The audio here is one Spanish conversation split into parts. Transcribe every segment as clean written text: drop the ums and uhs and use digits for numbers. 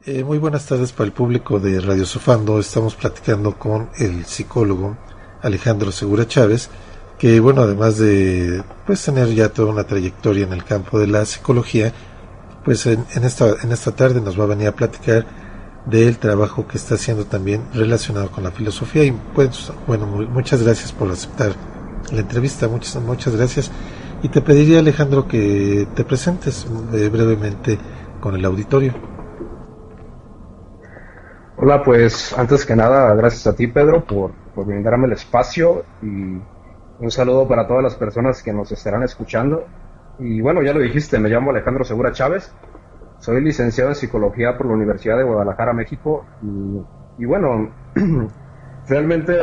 Muy buenas tardes para el público de Radio Sofando. Estamos platicando con el psicólogo Alejandro Segura Chávez, que bueno, además de pues tener ya toda una trayectoria en el campo de la psicología, pues en esta tarde nos va a venir a platicar del trabajo que está haciendo también relacionado con la filosofía. Y pues bueno, muchas gracias por aceptar la entrevista, muchas gracias. Y te pediría, Alejandro, que te presentes brevemente con el auditorio. Hola, pues antes que nada, gracias a ti, Pedro, por brindarme el espacio y un saludo para todas las personas que nos estarán escuchando. Y bueno, ya lo dijiste, me llamo Alejandro Segura Chávez, soy licenciado en Psicología por la Universidad de Guadalajara, México, y bueno, realmente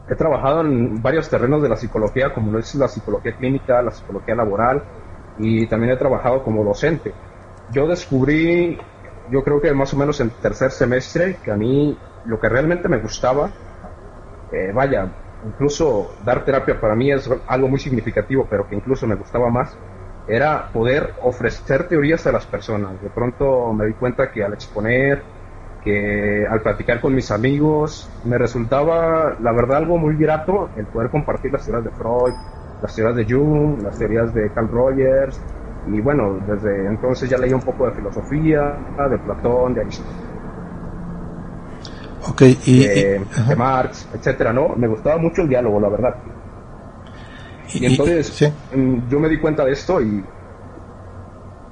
he trabajado en varios terrenos de la psicología, como lo es la psicología clínica, la psicología laboral, y también he trabajado como docente. Yo descubrí, yo creo que más o menos en tercer semestre, que a mí lo que realmente me gustaba, incluso dar terapia para mí es algo muy significativo, pero que incluso me gustaba más, era poder ofrecer teorías a las personas. De pronto me di cuenta que al exponer, que al platicar con mis amigos, me resultaba, la verdad, algo muy grato el poder compartir las teorías de Freud, las teorías de Jung, las teorías de Carl Rogers, y bueno, desde entonces ya leí un poco de filosofía, de Platón, de Aristóteles, de Marx, etcétera, ¿no? Me gustaba mucho el diálogo, la verdad. Y entonces ¿sí? Yo me di cuenta de esto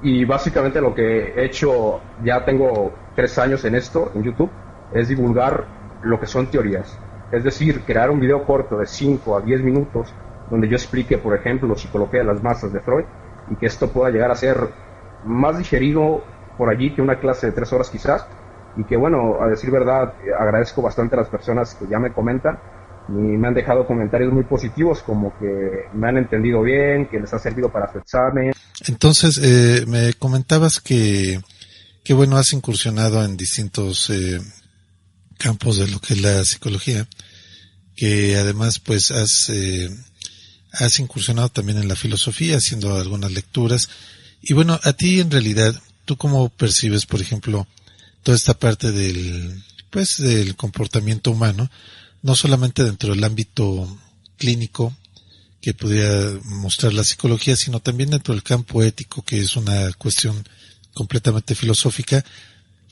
y básicamente lo que he hecho, ya tengo 3 años en esto, en YouTube, es divulgar lo que son teorías. Es decir, crear un video corto de 5 a 10 minutos donde yo explique, por ejemplo, psicología de las masas de Freud, y que esto pueda llegar a ser más digerido por allí que una clase de 3 horas quizás, y que bueno, a decir verdad, agradezco bastante a las personas que ya me comentan y me han dejado comentarios muy positivos, como que me han entendido bien, que les ha servido para su examen. Entonces, me comentabas que bueno, has incursionado en distintos campos de lo que es la psicología, que además pues has incursionado también en la filosofía, haciendo algunas lecturas. Y bueno, a ti en realidad, ¿tú cómo percibes, por ejemplo, toda esta parte del comportamiento humano, no solamente dentro del ámbito clínico que pudiera mostrar la psicología, sino también dentro del campo ético, que es una cuestión completamente filosófica?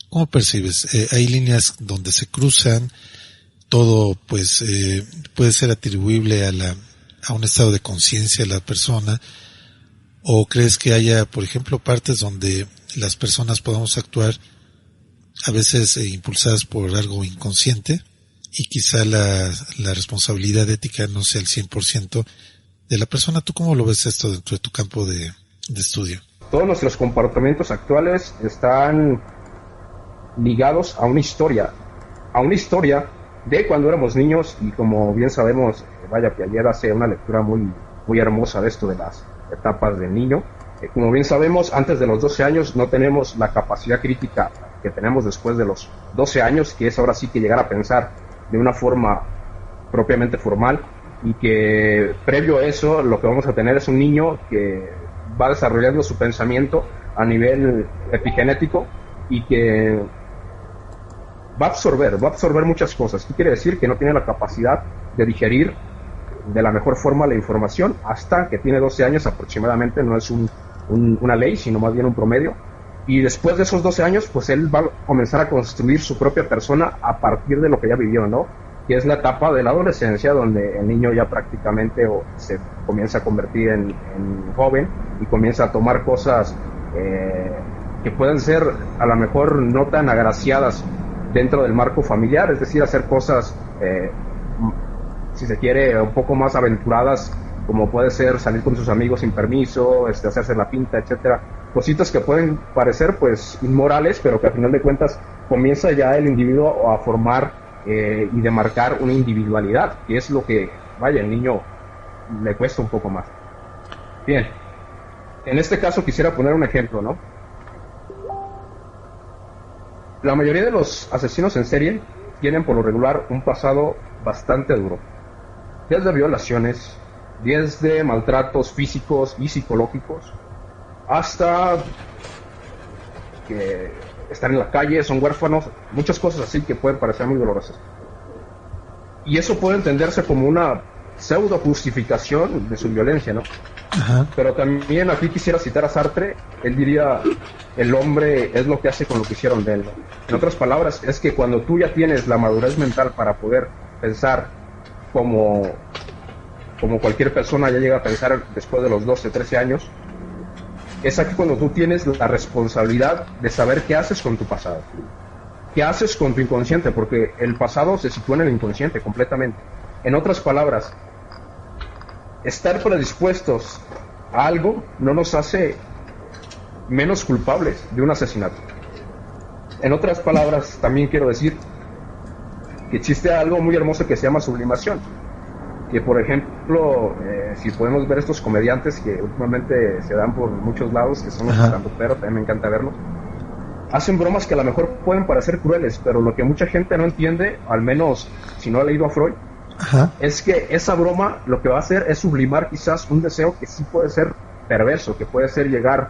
¿Cómo percibes? ¿Hay líneas donde se cruzan? Todo pues puede ser atribuible a un estado de conciencia de la persona, o crees que haya, por ejemplo, partes donde las personas podamos actuar a veces impulsadas por algo inconsciente, y quizá la responsabilidad ética no sea el 100% de la persona? ¿Tú cómo lo ves esto dentro de tu campo de estudio? Todos nuestros comportamientos actuales están ligados a una historia de cuando éramos niños, y como bien sabemos, que ayer hace una lectura muy, muy hermosa de esto de las etapas del niño. Como bien sabemos, antes de los 12 años no tenemos la capacidad crítica que tenemos después de los 12 años, que es ahora sí que llegar a pensar de una forma propiamente formal, y que previo a eso lo que vamos a tener es un niño que va desarrollando su pensamiento a nivel epigenético y que va a absorber muchas cosas. ¿Qué quiere decir? Que no tiene la capacidad de digerir de la mejor forma la información hasta que tiene 12 años aproximadamente. No es una ley, sino más bien un promedio. Y después de esos 12 años, pues él va a comenzar a construir su propia persona a partir de lo que ya vivió, ¿no? Que es la etapa de la adolescencia, donde el niño ya prácticamente se comienza a convertir en joven y comienza a tomar cosas que pueden ser a lo mejor no tan agraciadas dentro del marco familiar, es decir, hacer cosas, si se quiere, un poco más aventuradas, como puede ser salir con sus amigos sin permiso, hacerse la pinta, etcétera. Cositas que pueden parecer pues inmorales, pero que al final de cuentas comienza ya el individuo a formar y demarcar una individualidad, que es lo que, el niño le cuesta un poco más. Bien, en este caso quisiera poner un ejemplo, ¿no? La mayoría de los asesinos en serie tienen por lo regular un pasado bastante duro, desde violaciones, desde maltratos físicos y psicológicos, hasta que están en la calle, son huérfanos, muchas cosas así que pueden parecer muy dolorosas. Y eso puede entenderse como una pseudo justificación de su violencia, ¿no? Ajá. Pero también aquí quisiera citar a Sartre. Él diría, el hombre es lo que hace con lo que hicieron de él, ¿no? En otras palabras, es que cuando tú ya tienes la madurez mental para poder pensar como cualquier persona ya llega a pensar después de los 12, 13 años, es aquí cuando tú tienes la responsabilidad de saber qué haces con tu pasado, qué haces con tu inconsciente, porque el pasado se sitúa en el inconsciente completamente. En otras palabras, estar predispuestos a algo no nos hace menos culpables de un asesinato. En otras palabras, también quiero decir que existe algo muy hermoso que se llama sublimación. Que, por ejemplo, si podemos ver estos comediantes que últimamente se dan por muchos lados, que son los estandoperos, también me encanta verlos, hacen bromas que a lo mejor pueden parecer crueles, pero lo que mucha gente no entiende, al menos si no ha leído a Freud, es que esa broma lo que va a hacer es sublimar quizás un deseo que sí puede ser perverso, que puede ser llegar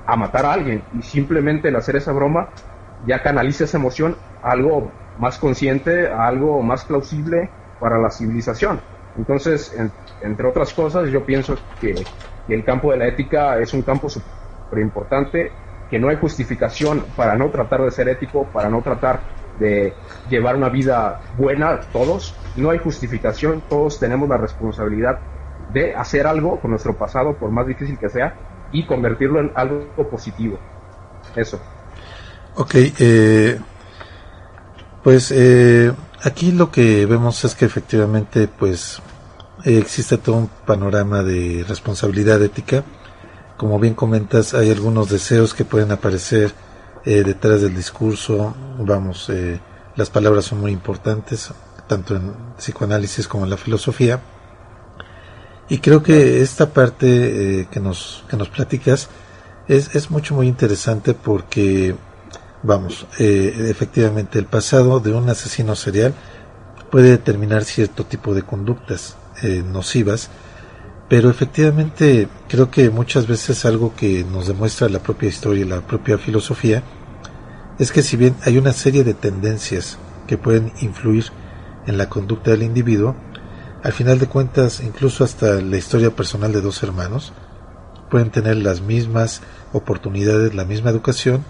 a matar a alguien, y simplemente el hacer esa broma ya canaliza esa emoción a algo más consciente, a algo más plausible para la civilización. Entonces, entre otras cosas, yo pienso que el campo de la ética es un campo súper importante, que no hay justificación para no tratar de ser ético, para no tratar de llevar una vida buena, todos, no hay justificación, todos tenemos la responsabilidad de hacer algo con nuestro pasado, por más difícil que sea, y convertirlo en algo positivo. Eso. Ok, aquí lo que vemos es que efectivamente pues existe todo un panorama de responsabilidad ética. Como bien comentas, hay algunos deseos que pueden aparecer detrás del discurso. Las palabras son muy importantes, tanto en psicoanálisis como en la filosofía. Y creo que esta parte que nos platicas es muy interesante porque, efectivamente el pasado de un asesino serial puede determinar cierto tipo de conductas nocivas, pero efectivamente creo que muchas veces algo que nos demuestra la propia historia y la propia filosofía es que si bien hay una serie de tendencias que pueden influir en la conducta del individuo, al final de cuentas incluso hasta la historia personal de dos hermanos pueden tener las mismas oportunidades, la misma educación,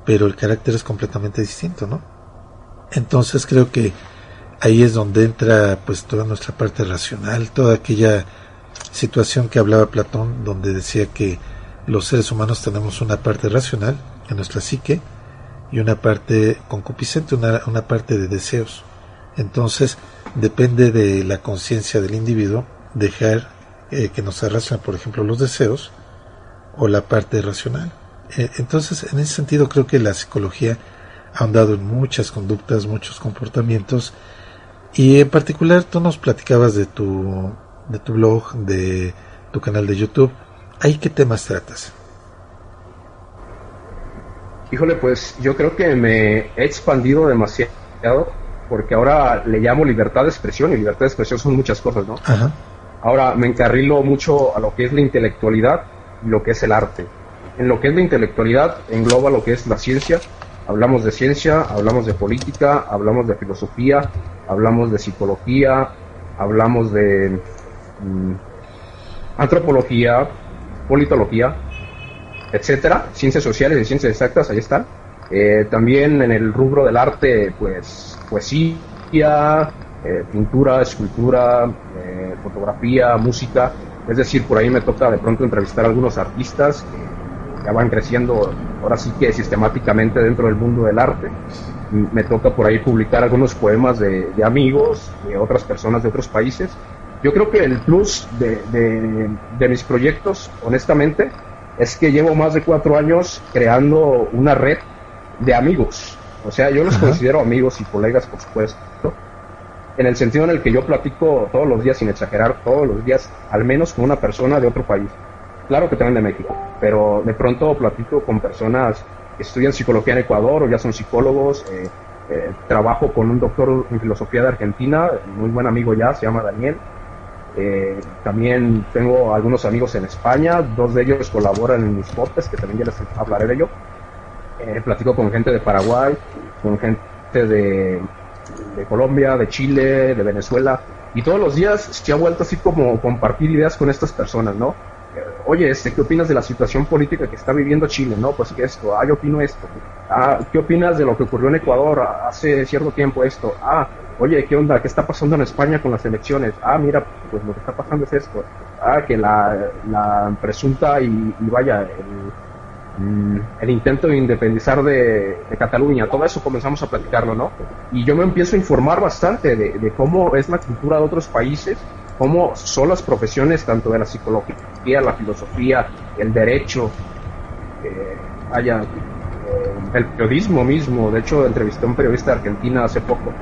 pero el carácter es completamente distinto, ¿no? Entonces creo que ahí es donde entra pues toda nuestra parte racional, toda aquella situación que hablaba Platón, donde decía que los seres humanos tenemos una parte racional en nuestra psique y una parte concupiscente, una parte de deseos. Entonces depende de la conciencia del individuo dejar que nos arrastren, por ejemplo, los deseos o la parte racional. Entonces, en ese sentido, creo que la psicología ha ahondado en muchas conductas, muchos comportamientos, y en particular tú nos platicabas de tu blog, de tu canal de YouTube. ¿Ahí qué temas tratas? Híjole, pues yo creo que me he expandido demasiado, porque ahora le llamo libertad de expresión, y libertad de expresión son muchas cosas, ¿no? Ajá. Ahora me encarrilo mucho a lo que es la intelectualidad y lo que es el arte. En lo que es la intelectualidad engloba lo que es la ciencia. Hablamos de ciencia, hablamos de política, hablamos de filosofía, hablamos de psicología, hablamos de antropología, politología, etcétera, ciencias sociales y ciencias exactas, ahí están. También en el rubro del arte, pues poesía, pintura, escultura, fotografía, música. Es decir, por ahí me toca de pronto entrevistar a algunos artistas que ya van creciendo, ahora sí que sistemáticamente dentro del mundo del arte. Me toca por ahí publicar algunos poemas de amigos, de otras personas de otros países. Yo creo que el plus de mis proyectos, honestamente, es que llevo más de 4 años creando una red de amigos. O sea, yo los considero amigos y colegas, por supuesto, en el sentido en el que yo platico todos los días, sin exagerar, todos los días, al menos con una persona de otro país. Claro que también de México, pero de pronto platico con personas que estudian psicología en Ecuador o ya son psicólogos. Trabajo con un doctor en filosofía de Argentina, muy buen amigo ya, se llama Daniel. También tengo algunos amigos en España, 2 de ellos colaboran en mis podcasts, que también ya les hablaré de ello. platico con gente de Paraguay, con gente de Colombia, de Chile, de Venezuela, y todos los días se ha vuelto así como compartir ideas con estas personas, ¿no? Oye, ¿qué opinas de la situación política que está viviendo Chile? No, pues que esto, yo opino esto. ¿Qué opinas de lo que ocurrió en Ecuador hace cierto tiempo esto? Oye, ¿qué onda? ¿Qué está pasando en España con las elecciones? Mira, pues lo que está pasando es esto. Que la presunta y vaya, el intento de independizar de Cataluña, todo eso comenzamos a platicarlo, ¿no? Y yo me empiezo a informar bastante de cómo es la cultura de otros países, cómo son las profesiones tanto de la psicología, la filosofía, el derecho, el periodismo mismo. De hecho, entrevisté a un periodista de Argentina hace poco.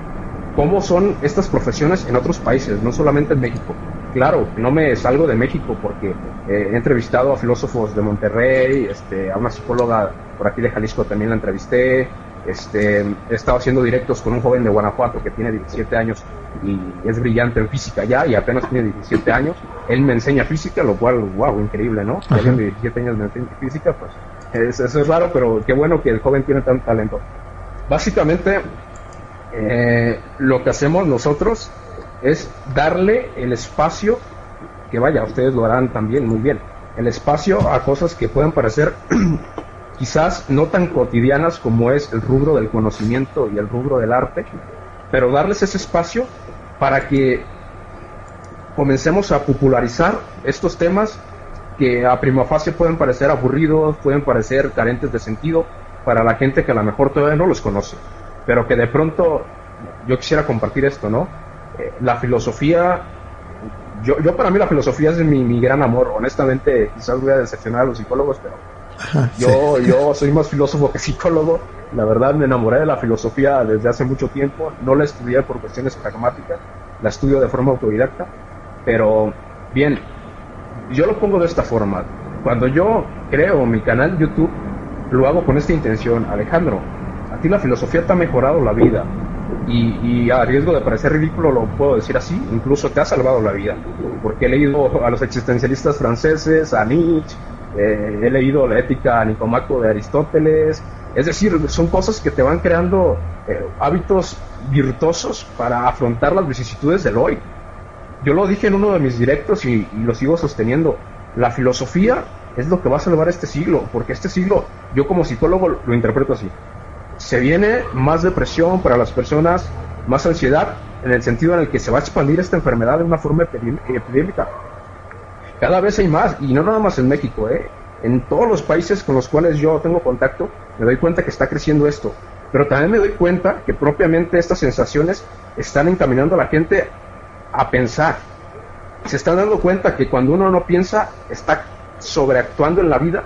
¿Cómo son estas profesiones en otros países, no solamente en México? Claro, no me salgo de México porque he entrevistado a filósofos de Monterrey, a una psicóloga por aquí de Jalisco también la entrevisté, he estado haciendo directos con un joven de Guanajuato que tiene 17 años y es brillante en física ya, y apenas tiene 17 años. Él me enseña física, lo cual, wow, increíble, ¿no? Que alguien de 17 años me enseña física, pues eso es raro, pero qué bueno que el joven tiene tanto talento. Básicamente, lo que hacemos nosotros es darle el espacio, que vaya, ustedes lo harán también muy bien, el espacio a cosas que pueden parecer quizás no tan cotidianas como es el rubro del conocimiento y el rubro del arte, pero darles ese espacio para que comencemos a popularizar estos temas que a prima facie pueden parecer aburridos, pueden parecer carentes de sentido para la gente que a lo mejor todavía no los conoce, pero que de pronto yo quisiera compartir esto, ¿no? La filosofía, yo para mí la filosofía es mi gran amor. Honestamente, quizás voy a decepcionar a los psicólogos, pero yo soy más filósofo que psicólogo. La verdad, me enamoré de la filosofía desde hace mucho tiempo. No la estudié por cuestiones pragmáticas, la estudio de forma autodidacta. Pero, bien, yo lo pongo de esta forma. Cuando yo creo mi canal de YouTube, lo hago con esta intención. Alejandro, a ti la filosofía te ha mejorado la vida. Y a riesgo de parecer ridículo lo puedo decir así, incluso te ha salvado la vida, porque he leído a los existencialistas franceses, a Nietzsche, he leído la Ética a Nicomaco de Aristóteles. Es decir, son cosas que te van creando hábitos virtuosos para afrontar las vicisitudes del hoy. Yo lo dije en uno de mis directos y lo sigo sosteniendo. La filosofía es lo que va a salvar este siglo, porque este siglo, yo como psicólogo lo interpreto así. Se viene más depresión para las personas, más ansiedad, en el sentido en el que se va a expandir esta enfermedad de una forma epidémica. Cada vez hay más, y no nada más en México, en todos los países con los cuales yo tengo contacto, me doy cuenta que está creciendo esto. Pero también me doy cuenta que propiamente estas sensaciones están encaminando a la gente a pensar. Se están dando cuenta que cuando uno no piensa, está sobreactuando en la vida,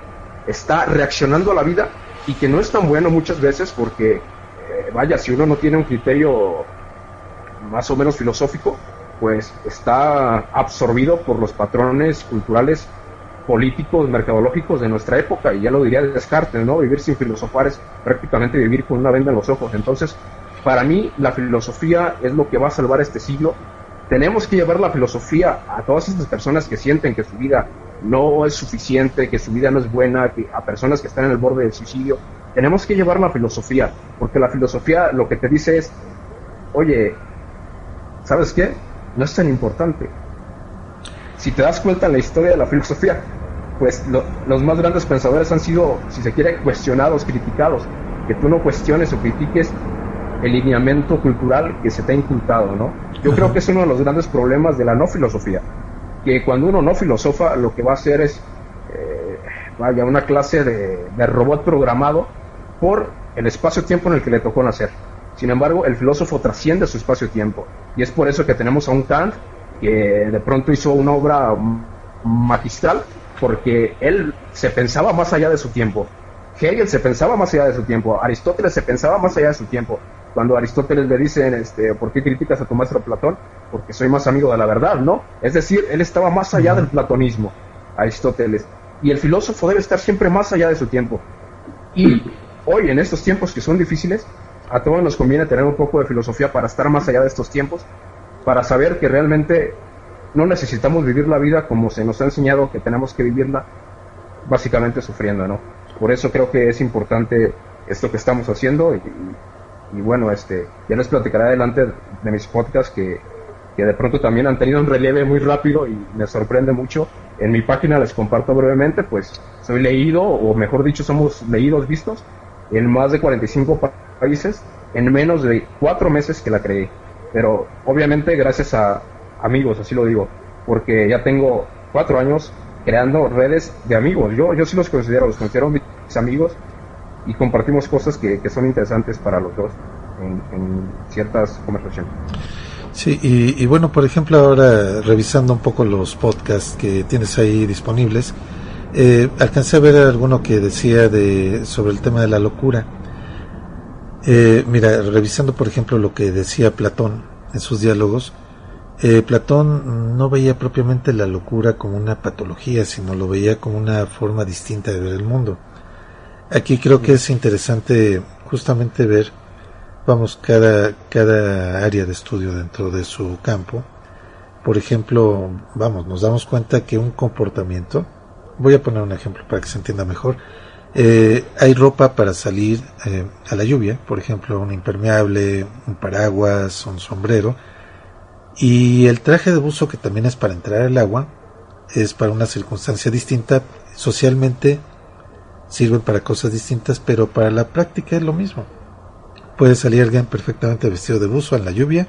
está reaccionando a la vida, y que no es tan bueno muchas veces porque, vaya, si uno no tiene un criterio más o menos filosófico, pues está absorbido por los patrones culturales, políticos, mercadológicos de nuestra época, y ya lo diría Descartes, ¿no? Vivir sin filosofar es prácticamente vivir con una venda en los ojos. Entonces, para mí, la filosofía es lo que va a salvar este siglo. Tenemos que llevar la filosofía a todas estas personas que sienten que su vida no es suficiente, que su vida no es buena, que a personas que están en el borde del suicidio. Tenemos que llevar la filosofía, porque la filosofía lo que te dice es, oye, ¿sabes qué? No es tan importante. Si te das cuenta en la historia de la filosofía, pues los más grandes pensadores han sido, si se quiere, cuestionados, criticados. Que tú no cuestiones o critiques el lineamiento cultural que se te ha inculcado, ¿no? Yo creo que es uno de los grandes problemas de la no filosofía, que cuando uno no filosofa, lo que va a hacer es, vaya, una clase de robot programado por el espacio-tiempo en el que le tocó nacer. Sin embargo, el filósofo trasciende su espacio-tiempo, y es por eso que tenemos a un Kant que de pronto hizo una obra magistral, porque él se pensaba más allá de su tiempo. Hegel se pensaba más allá de su tiempo, Aristóteles se pensaba más allá de su tiempo. Cuando a Aristóteles le dicen, ¿por qué criticas a tu maestro Platón? Porque soy más amigo de la verdad, ¿no? Es decir, él estaba más allá del platonismo, Aristóteles. Y el filósofo debe estar siempre más allá de su tiempo. Y hoy, en estos tiempos que son difíciles, a todos nos conviene tener un poco de filosofía para estar más allá de estos tiempos, para saber que realmente no necesitamos vivir la vida como se nos ha enseñado que tenemos que vivirla, básicamente sufriendo, ¿no? Por eso creo que es importante esto que estamos haciendo y bueno, ya les platicaré adelante de mis podcasts que de pronto también han tenido un relieve muy rápido y me sorprende mucho. En mi página les comparto brevemente, pues soy leído, o mejor dicho, somos leídos, vistos, en más de 45 países, en menos de 4 meses que la creé. Pero obviamente gracias a amigos, así lo digo, porque ya tengo 4 años creando redes de amigos. Yo sí los considero mis amigos y compartimos cosas que son interesantes para los dos en ciertas conversaciones. Sí, y bueno, por ejemplo, ahora revisando un poco los podcasts que tienes ahí disponibles, alcancé a ver alguno que decía sobre el tema de la locura. Mira, revisando por ejemplo lo que decía Platón en sus diálogos, Platón no veía propiamente la locura como una patología, sino lo veía como una forma distinta de ver el mundo. Aquí creo que es interesante justamente ver, vamos, cada área de estudio dentro de su campo. Por ejemplo, vamos, nos damos cuenta que un comportamiento, voy a poner un ejemplo para que se entienda mejor. Hay ropa para salir a la lluvia, por ejemplo, un impermeable, un paraguas, un sombrero, y el traje de buzo, que también es para entrar al agua, es para una circunstancia distinta. Socialmente sirven para cosas distintas, pero para la práctica es lo mismo. Puede salir alguien perfectamente vestido de buzo en la lluvia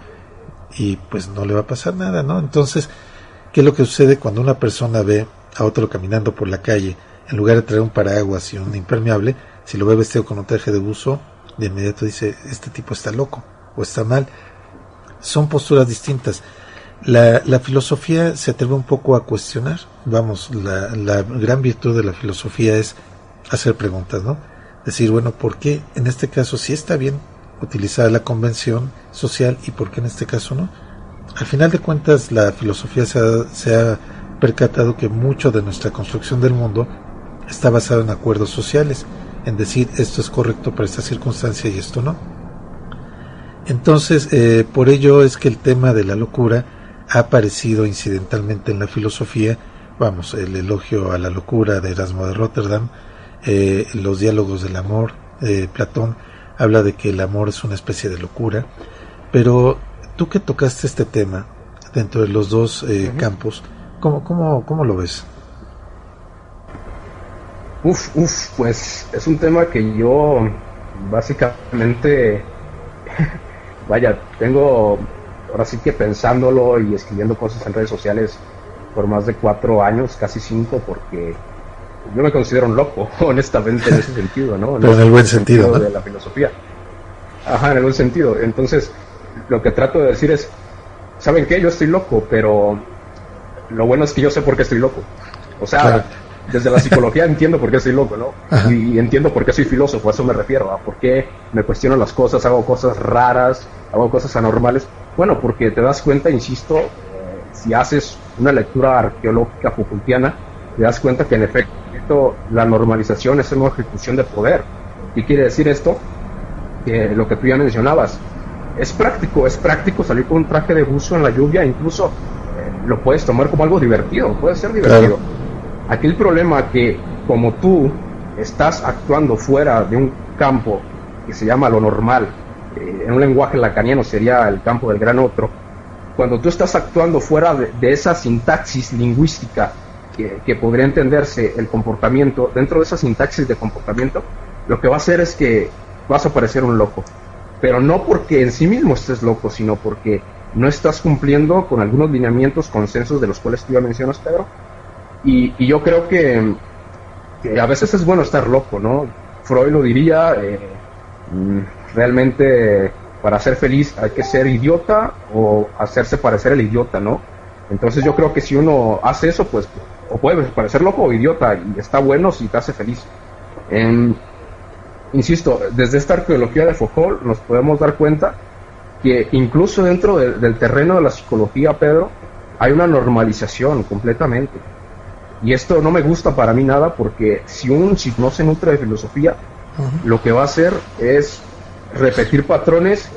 y pues no le va a pasar nada, ¿no? Entonces, ¿qué es lo que sucede cuando una persona ve a otro caminando por la calle? En lugar de traer un paraguas y un impermeable, si lo ve vestido con un traje de buzo, de inmediato dice, este tipo está loco o está mal. Son posturas distintas. La filosofía se atreve un poco a cuestionar. Vamos, la gran virtud de la filosofía es hacer preguntas, ¿no? Decir, bueno, ¿por qué en este caso sí está bien utilizar la convención social y por qué en este caso no? Al final de cuentas, la filosofía se ha percatado que mucho de nuestra construcción del mundo está basado en acuerdos sociales, en decir esto es correcto para esta circunstancia y esto no. Entonces, por ello es que el tema de la locura ha aparecido incidentalmente en la filosofía. Vamos, el elogio a la locura de Erasmo de Rotterdam, los diálogos del amor, Platón habla de que el amor es una especie de locura. Pero tú que tocaste este tema dentro de los dos campos, ¿cómo lo ves? Pues es un tema que yo básicamente, vaya, tengo ahora sí que pensándolo y escribiendo cosas en redes sociales por más de 4 años, casi 5, porque yo me considero un loco, honestamente, en ese sentido, ¿no? Pero en el buen sentido, ¿no? De la filosofía. Ajá, en el buen sentido. Entonces, lo que trato de decir es, ¿saben qué? Yo estoy loco, pero lo bueno es que yo sé por qué estoy loco. O sea, claro, desde la psicología entiendo por qué estoy loco, ¿no? Ajá. Y entiendo por qué soy filósofo, a eso me refiero, a por qué me cuestiono las cosas, hago cosas raras, hago cosas anormales. Bueno, porque te das cuenta, insisto, si haces una lectura arqueológica Foucaultiana, te das cuenta que en efecto la normalización es una ejecución de poder. ¿Qué quiere decir esto? Que lo que tú ya mencionabas, es práctico salir con un traje de buzo en la lluvia, incluso lo puedes tomar como algo divertido, puede ser divertido. Claro. Aquí el problema que como tú estás actuando fuera de un campo que se llama lo normal, en un lenguaje lacaniano sería el campo del gran otro, cuando tú estás actuando fuera de esa sintaxis lingüística que podría entenderse el comportamiento, dentro de esa sintaxis de comportamiento, lo que va a hacer es que vas a parecer un loco, pero no porque en sí mismo estés loco, sino porque no estás cumpliendo con algunos lineamientos, consensos de los cuales tú ya mencionas, Pedro, y yo creo que a veces es bueno estar loco, ¿no? Freud lo diría, realmente para ser feliz hay que ser idiota o hacerse parecer el idiota, ¿no? Entonces yo creo que si uno hace eso, pues o puede parecer loco o idiota y está bueno si te hace feliz. Insisto, desde esta arqueología de Foucault nos podemos dar cuenta que incluso dentro del terreno de la psicología, Pedro, hay una normalización completamente. Y esto no me gusta para mí nada, porque si no se nutre de filosofía, lo que va a hacer es repetir patrones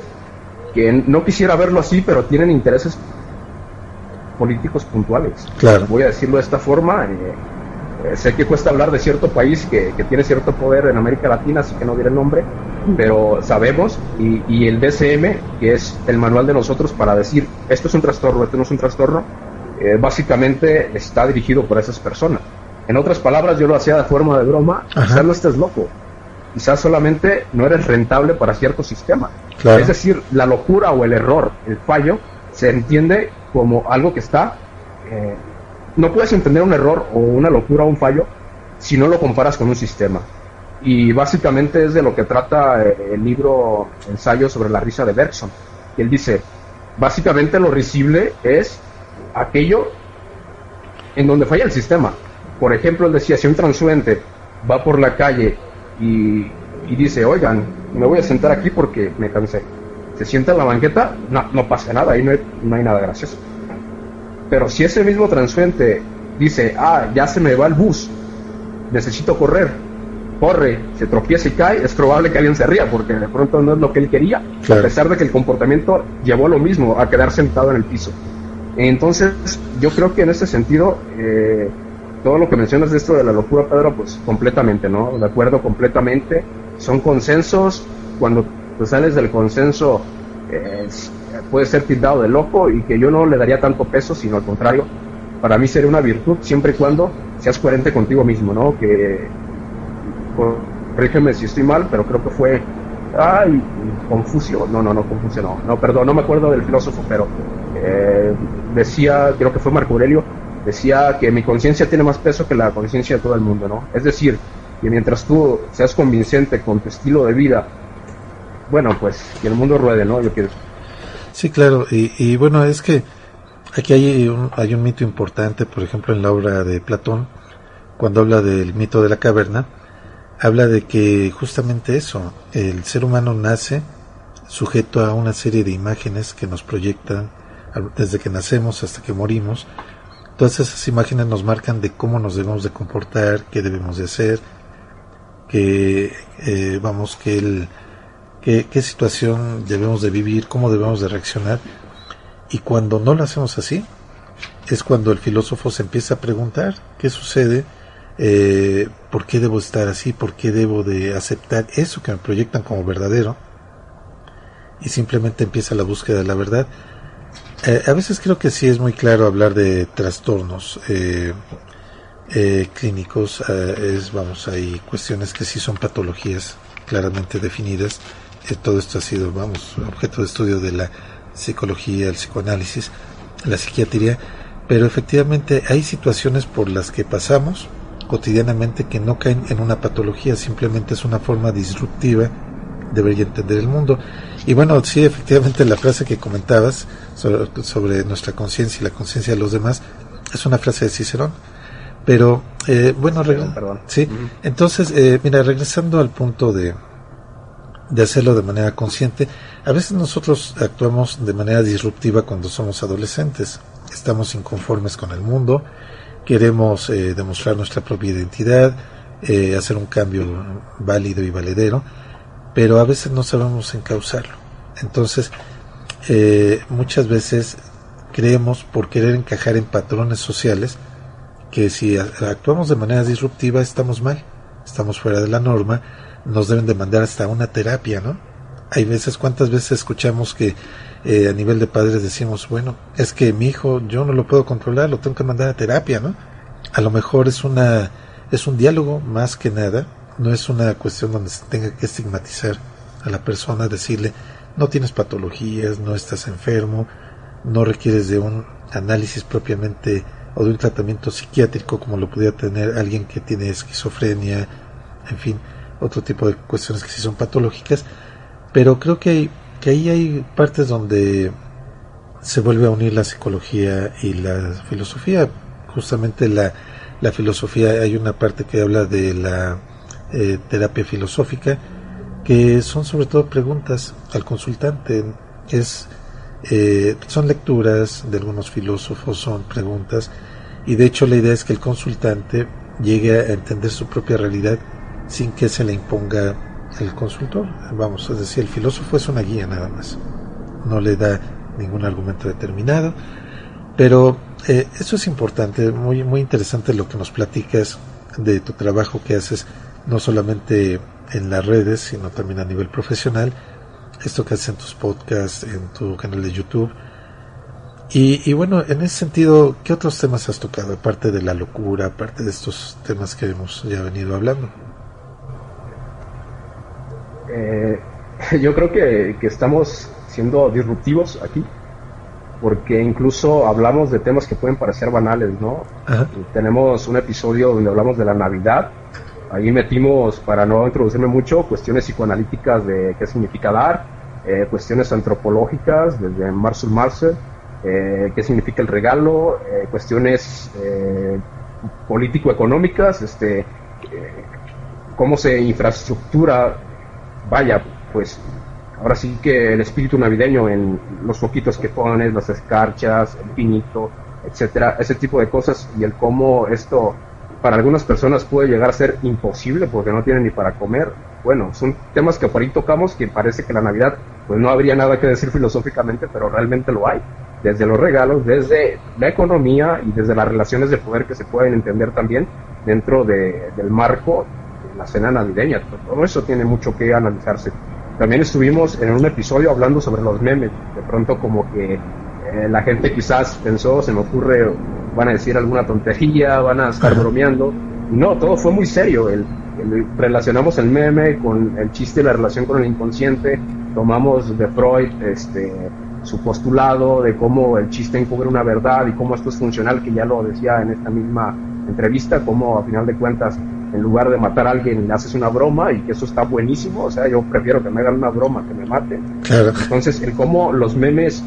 que no quisiera verlo así, pero tienen intereses políticos puntuales. Claro. Voy a decirlo de esta forma, Sé que cuesta hablar de cierto país que tiene cierto poder en América Latina, así que no diré el nombre, pero sabemos, y el DSM, que es el manual de nosotros para decir esto es un trastorno, esto no es un trastorno, básicamente está dirigido por esas personas. En otras palabras, yo lo hacía de forma de broma: quizás no estés loco, quizás solamente no eres rentable para cierto sistema. Claro. Es decir, la locura o el error, el fallo, se entiende como algo que está... no puedes entender un error o una locura o un fallo si no lo comparas con un sistema. Y básicamente es de lo que trata el libro Ensayo sobre la risa de Bergson. Él dice, básicamente lo risible es aquello en donde falla el sistema. Por ejemplo, él decía, si un transeúnte va por la calle y dice, oigan, me voy a sentar aquí porque me cansé, se sienta en la banqueta, no pasa nada, ahí no hay nada gracioso. Pero si ese mismo transeúnte dice, ya se me va el bus, necesito correr, corre, se tropieza y cae, es probable que alguien se ría, porque de pronto no es lo que él quería, claro, a pesar de que el comportamiento llevó lo mismo, a quedar sentado en el piso. Entonces, yo creo que en ese sentido, todo lo que mencionas de esto de la locura, Pedro, pues completamente, ¿no? De acuerdo completamente. Son consensos. Cuando te sales del consenso, puede ser tildado de loco, y que yo no le daría tanto peso, sino al contrario, para mí sería una virtud siempre y cuando seas coherente contigo mismo, ¿no? Que, corrígeme si estoy mal, pero creo que fue Confucio, perdón, no me acuerdo del filósofo, pero decía, creo que fue Marco Aurelio, decía que mi conciencia tiene más peso que la conciencia de todo el mundo, ¿no? Es decir, que mientras tú seas convincente con tu estilo de vida, bueno, pues que el mundo ruede, ¿no? Yo quiero. Sí, claro, y bueno, es que aquí hay un mito importante, por ejemplo, en la obra de Platón, cuando habla del mito de la caverna, habla de que justamente eso, el ser humano nace sujeto a una serie de imágenes que nos proyectan desde que nacemos hasta que morimos. Todas esas imágenes nos marcan de cómo nos debemos de comportar, qué debemos de hacer, qué situación debemos de vivir, cómo debemos de reaccionar. Y cuando no lo hacemos así, es cuando el filósofo se empieza a preguntar qué sucede, por qué debo estar así, por qué debo de aceptar eso que me proyectan como verdadero, y simplemente empieza la búsqueda de la verdad. A veces creo que sí es muy claro hablar de trastornos clínicos. Hay cuestiones que sí son patologías claramente definidas. Todo esto ha sido, objeto de estudio de la psicología, el psicoanálisis, la psiquiatría, pero efectivamente hay situaciones por las que pasamos cotidianamente que no caen en una patología, simplemente es una forma disruptiva de ver y entender el mundo. Y bueno, sí, efectivamente la frase que comentabas sobre nuestra conciencia y la conciencia de los demás es una frase de Cicerón. Pero perdón. Sí, entonces, mira, regresando al punto de hacerlo de manera consciente, a veces nosotros actuamos de manera disruptiva cuando somos adolescentes. Estamos inconformes con el mundo, queremos demostrar nuestra propia identidad, hacer un cambio válido y valedero, pero a veces no sabemos encauzarlo. Entonces, muchas veces creemos, por querer encajar en patrones sociales, que si actuamos de manera disruptiva estamos mal, estamos fuera de la norma, nos deben de mandar hasta una terapia, ¿no? Hay veces, ¿cuántas veces escuchamos que a nivel de padres decimos, bueno, es que mi hijo yo no lo puedo controlar, lo tengo que mandar a terapia, ¿no? A lo mejor es un diálogo más que nada, no es una cuestión donde se tenga que estigmatizar a la persona, decirle, no tienes patologías, no estás enfermo, no requieres de un análisis propiamente o de un tratamiento psiquiátrico como lo pudiera tener alguien que tiene esquizofrenia, en fin, otro tipo de cuestiones que sí son patológicas. Pero creo que ahí hay partes donde se vuelve a unir la psicología y la filosofía. Justamente la filosofía, hay una parte que habla de la terapia filosófica, que son sobre todo preguntas al consultante. Son lecturas de algunos filósofos, son preguntas, y de hecho la idea es que el consultante llegue a entender su propia realidad sin que se le imponga el consultor. Es decir, el filósofo es una guía nada más, no le da ningún argumento determinado, pero Eso es importante, muy, muy interesante lo que nos platicas de tu trabajo que haces, no solamente en las redes, sino también a nivel profesional, esto que haces en tus podcasts, en tu canal de YouTube. Y bueno, en ese sentido, ¿qué otros temas has tocado, aparte de la locura, aparte de estos temas que hemos ya venido hablando? Yo creo que estamos siendo disruptivos aquí, porque incluso hablamos de temas que pueden parecer banales, ¿no? Tenemos un episodio donde hablamos de la Navidad. Ahí metimos, para no introducirme mucho, cuestiones psicoanalíticas de qué significa dar, cuestiones antropológicas desde Marcel Marceau, qué significa el regalo, cuestiones político-económicas, cómo se infraestructura, vaya, pues ahora sí que el espíritu navideño en los foquitos que pones, las escarchas, el pinito, etcétera, ese tipo de cosas, y el cómo esto para algunas personas puede llegar a ser imposible porque no tienen ni para comer. Bueno, son temas que por ahí tocamos, que parece que la Navidad pues no habría nada que decir filosóficamente, pero realmente lo hay, desde los regalos, desde la economía y desde las relaciones de poder que se pueden entender también dentro del marco de la cena navideña. Todo eso tiene mucho que analizarse. También estuvimos en un episodio hablando sobre los memes. De pronto como que la gente quizás pensó, se me ocurre, van a decir alguna tontería, van a estar bromeando. No, todo fue muy serio. Relacionamos el meme con el chiste y la relación con el inconsciente. Tomamos de Freud su postulado de cómo el chiste encubre una verdad y cómo esto es funcional, que ya lo decía en esta misma entrevista, cómo a final de cuentas en lugar de matar a alguien le haces una broma, y que eso está buenísimo. O sea, yo prefiero que me hagan una broma que me maten. Claro. Entonces, el cómo los memes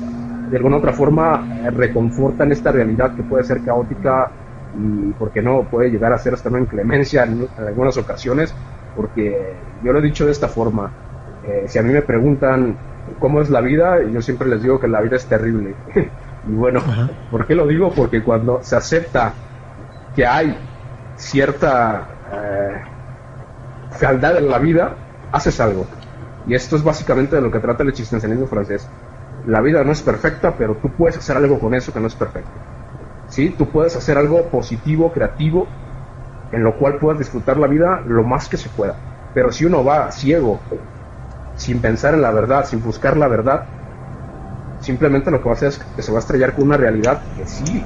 de alguna otra forma reconfortan esta realidad que puede ser caótica y, ¿por qué no?, puede llegar a ser hasta una inclemencia en algunas ocasiones, porque yo lo he dicho de esta forma. Si a mí me preguntan cómo es la vida, yo siempre les digo que la vida es terrible. Y bueno, ¿por qué lo digo? Porque cuando se acepta que hay cierta fealdad en la vida, haces algo. Y esto es básicamente de lo que trata el existencialismo francés. La vida no es perfecta, pero tú puedes hacer algo con eso que no es perfecto. ¿Sí? Tú puedes hacer algo positivo, creativo, en lo cual puedas disfrutar la vida lo más que se pueda. Pero si uno va ciego, sin pensar en la verdad, sin buscar la verdad, simplemente lo que va a hacer es que se va a estrellar con una realidad que sí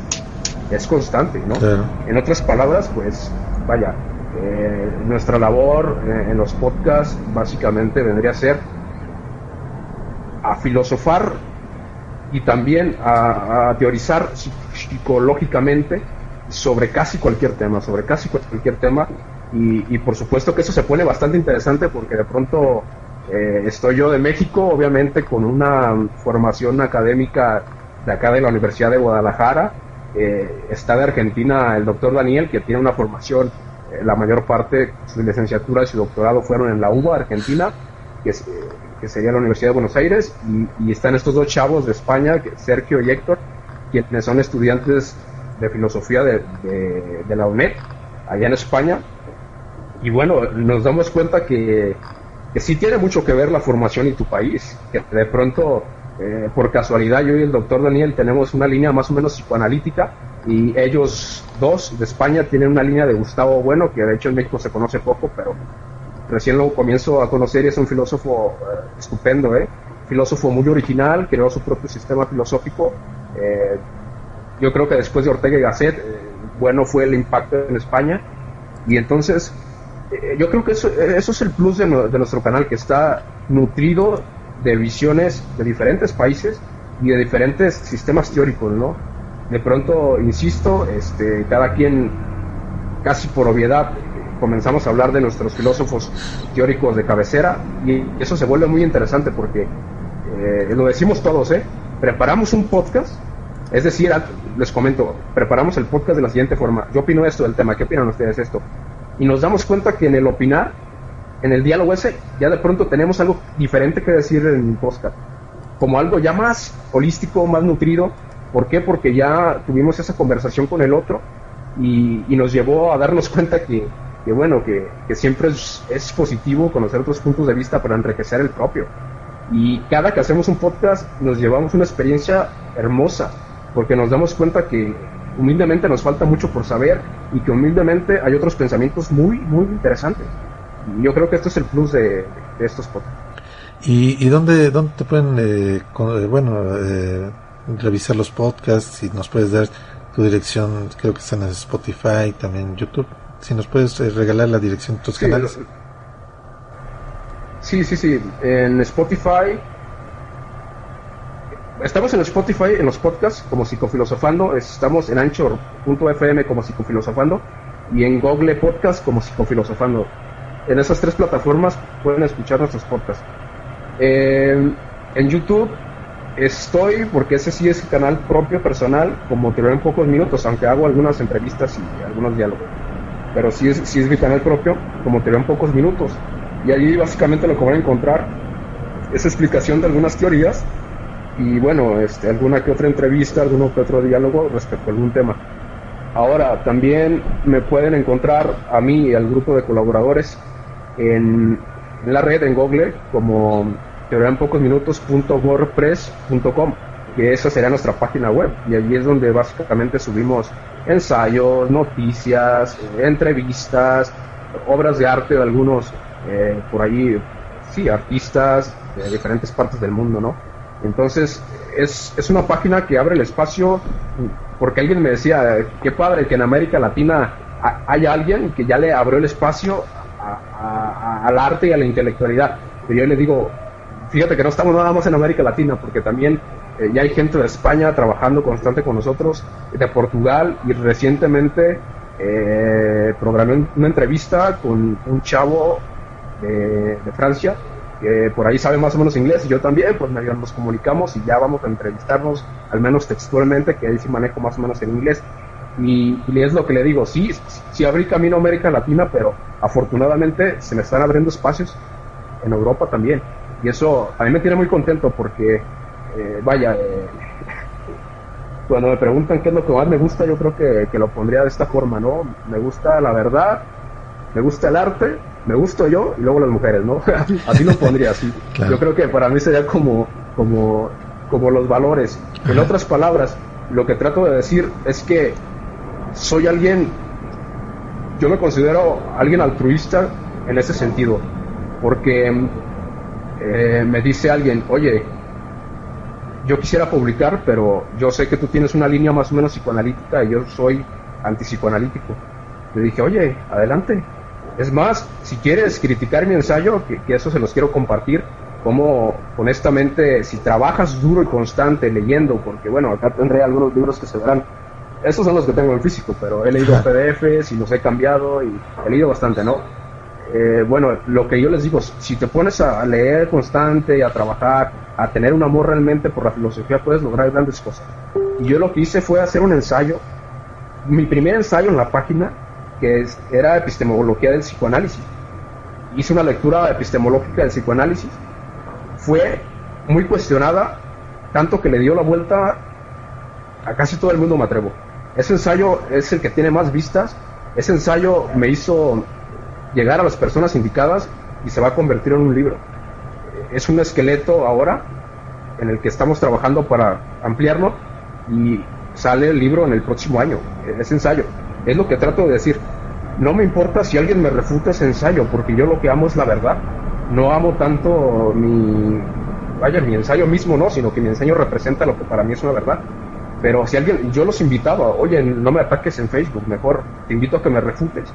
es constante, ¿no? Claro. En otras palabras, pues, vaya, nuestra labor en los podcasts básicamente vendría a ser a filosofar y también a teorizar psicológicamente sobre casi cualquier tema, y por supuesto que eso se pone bastante interesante, porque de pronto estoy yo de México, obviamente con una formación académica de acá de la Universidad de Guadalajara. Está de Argentina el doctor Daniel, que tiene una formación, la mayor parte, su licenciatura y su doctorado fueron en la UBA Argentina, que sería la Universidad de Buenos Aires, y están estos dos chavos de España, Sergio y Héctor, quienes son estudiantes de filosofía de la UNED, allá en España. Y bueno, nos damos cuenta que sí tiene mucho que ver la formación y tu país, que de pronto, por casualidad, yo y el doctor Daniel tenemos una línea más o menos psicoanalítica, y ellos dos de España tienen una línea de Gustavo Bueno, que de hecho en México se conoce poco, pero recién lo comienzo a conocer, y es un filósofo estupendo, filósofo muy original, creó su propio sistema filosófico. Yo creo que después de Ortega y Gasset, Bueno fue el impacto en España, y entonces yo creo que eso es el plus de nuestro canal, que está nutrido de visiones de diferentes países y de diferentes sistemas teóricos, ¿no? De pronto, insisto, cada quien, casi por obviedad, comenzamos a hablar de nuestros filósofos teóricos de cabecera, y eso se vuelve muy interesante porque lo decimos todos, preparamos un podcast, es decir, les comento, preparamos el podcast de la siguiente forma: yo opino esto del tema, ¿qué opinan ustedes esto? Y nos damos cuenta que en el opinar, en el diálogo ese, ya de pronto tenemos algo diferente que decir en el podcast, como algo ya más holístico, más nutrido. ¿Por qué? Porque ya tuvimos esa conversación con el otro, y nos llevó a darnos cuenta que siempre es positivo conocer otros puntos de vista para enriquecer el propio. Y cada que hacemos un podcast nos llevamos una experiencia hermosa, porque nos damos cuenta que humildemente nos falta mucho por saber y que humildemente hay otros pensamientos muy, muy interesantes. Y yo creo que esto es el plus de estos podcasts. ¿Y dónde te pueden, revisar los podcasts? Si nos puedes dar tu dirección, creo que están en Spotify, también en YouTube. Si nos puedes regalar la dirección de tus canales. Sí, en Spotify. Estamos en Spotify, en los podcasts, como Psicofilosofando. Estamos en Anchor.fm como Psicofilosofando. Y en Google Podcast como Psicofilosofando. En esas 3 plataformas pueden escuchar nuestros podcasts. En YouTube estoy, porque ese sí es el canal propio, personal, como Teoría en Pocos Minutos, aunque hago algunas entrevistas y algunos diálogos. Pero sí es mi canal propio, como Teoría en Pocos Minutos. Y allí básicamente lo que van a encontrar es explicación de algunas teorías y bueno, alguna que otra entrevista, alguno que otro diálogo respecto a algún tema. Ahora, también me pueden encontrar a mí y al grupo de colaboradores en la red, en Google, como teoriaenpocosminutos.wordpress.com, que esa sería nuestra página web, y allí es donde básicamente subimos ensayos, noticias, entrevistas, obras de arte de algunos por allí, sí, artistas de diferentes partes del mundo, ¿no? Entonces es una página que abre el espacio, porque alguien me decía, qué padre que en América Latina haya alguien que ya le abrió el espacio al arte y a la intelectualidad. Pero yo le digo, fíjate que no estamos nada más en América Latina, porque también ya hay gente de España trabajando constante con nosotros, de Portugal, y recientemente programé una entrevista con un chavo de Francia, que por ahí sabe más o menos inglés, y yo también, pues medio nos comunicamos y ya vamos a entrevistarnos, al menos textualmente, que ahí sí manejo más o menos el inglés. Y es lo que le digo, sí abrí camino a América Latina, pero afortunadamente se me están abriendo espacios en Europa también, y eso a mí me tiene muy contento, porque cuando me preguntan qué es lo que más me gusta, yo creo que lo pondría de esta forma, ¿no? Me gusta la verdad, me gusta el arte, me gusto yo y luego las mujeres, ¿no? Así lo pondría, así. Claro. Yo creo que para mí sería como los valores. En otras palabras, lo que trato de decir es que soy alguien, yo me considero alguien altruista en ese sentido, porque me dice alguien, oye, yo quisiera publicar, pero yo sé que tú tienes una línea más o menos psicoanalítica y yo soy antipsicoanalítico. Le dije, oye, adelante. Es más, si quieres criticar mi ensayo, que eso se los quiero compartir, como honestamente, si trabajas duro y constante leyendo, porque bueno, acá tendré algunos libros que se verán, esos son los que tengo en físico, pero he leído PDFs y los he cambiado y he leído bastante, ¿no? Bueno, lo que yo les digo, si te pones a leer constante, a trabajar, a tener un amor realmente por la filosofía, puedes lograr grandes cosas. Y yo lo que hice fue hacer un ensayo, mi primer ensayo en la página, que era epistemología del psicoanálisis. Hice una lectura epistemológica del psicoanálisis, fue muy cuestionada, tanto que le dio la vuelta a casi todo el mundo, me atrevo. Ese ensayo es el que tiene más vistas, ese ensayo me hizo llegar a las personas indicadas y se va a convertir en un libro. Es un esqueleto ahora en el que estamos trabajando para ampliarlo y sale el libro en el próximo año, ese ensayo. Es lo que trato de decir. No me importa si alguien me refuta ese ensayo, porque yo lo que amo es la verdad. No amo tanto mi ensayo mismo, no, sino que mi ensayo representa lo que para mí es una verdad. Pero si alguien, yo los invitaba, oye, no me ataques en Facebook, mejor te invito a que me refutes.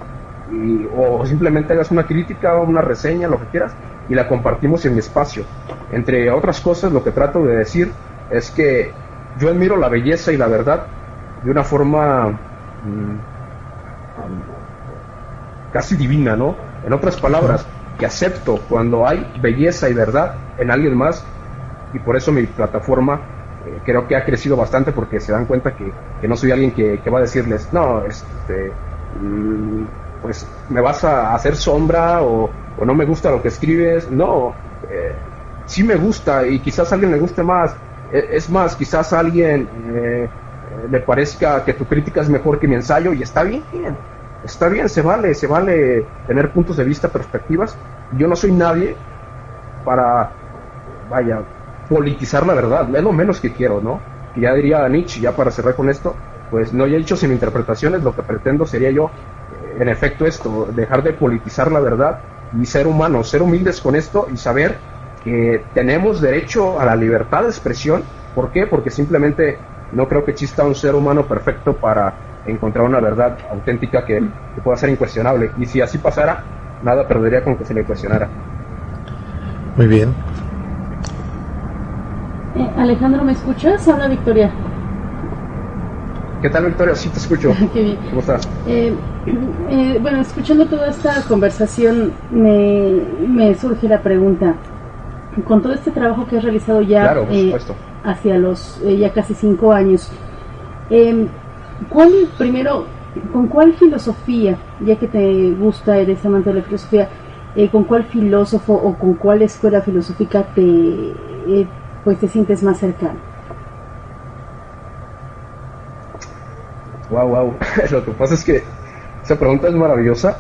O simplemente hagas una crítica o una reseña, lo que quieras, y la compartimos en mi espacio. Entre otras cosas, lo que trato de decir es que yo admiro la belleza y la verdad de una forma casi divina, ¿no? En otras palabras, que acepto cuando hay belleza y verdad en alguien más, y por eso mi plataforma creo que ha crecido bastante, porque se dan cuenta que no soy alguien que va a decirles, no, pues me vas a hacer sombra o no me gusta lo que escribes. No, sí me gusta y quizás a alguien le guste más. Es más, quizás a alguien le parezca que tu crítica es mejor que mi ensayo, y está bien, se vale tener puntos de vista, perspectivas. Yo no soy nadie para, politizar la verdad, es lo menos que quiero, ¿no? que ya diría Nietzsche, ya para cerrar con esto, pues no he hecho sin interpretaciones, lo que pretendo sería yo, en efecto esto, dejar de politizar la verdad y ser humanos, ser humildes con esto y saber que tenemos derecho a la libertad de expresión. ¿Por qué? Porque simplemente no creo que exista un ser humano perfecto para encontrar una verdad auténtica que pueda ser incuestionable. Y si así pasara, nada perdería con que se le cuestionara. Muy bien. Alejandro, ¿me escuchas? Habla Victoria. ¿Qué tal, Victoria? Sí, te escucho. Qué bien. ¿Cómo estás? Bueno, escuchando toda esta conversación, me surge la pregunta. Con todo este trabajo que has realizado ya, claro, por supuesto, hacia los ya casi 5 años, ¿con cuál filosofía, ya que te gusta, eres amante de la filosofía, con cuál filósofo o con cuál escuela filosófica te sientes más cercano? Wow. Lo que pasa es que esa pregunta es maravillosa.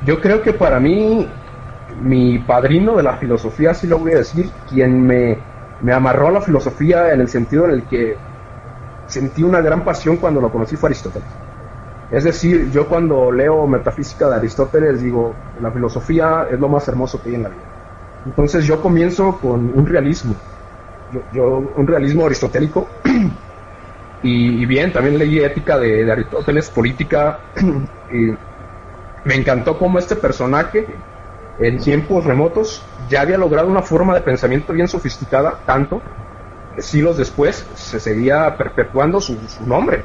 Yo creo que para mí, mi padrino de la filosofía, así lo voy a decir, quien me amarró a la filosofía en el sentido en el que sentí una gran pasión cuando lo conocí, fue Aristóteles. Es decir, yo cuando leo Metafísica de Aristóteles digo, la filosofía es lo más hermoso que hay en la vida. Entonces yo comienzo con un realismo, un realismo aristotélico. Y bien, también leí Ética de Aristóteles, Política, y me encantó cómo este personaje en tiempos remotos ya había logrado una forma de pensamiento bien sofisticada, tanto que siglos después se seguía perpetuando su nombre.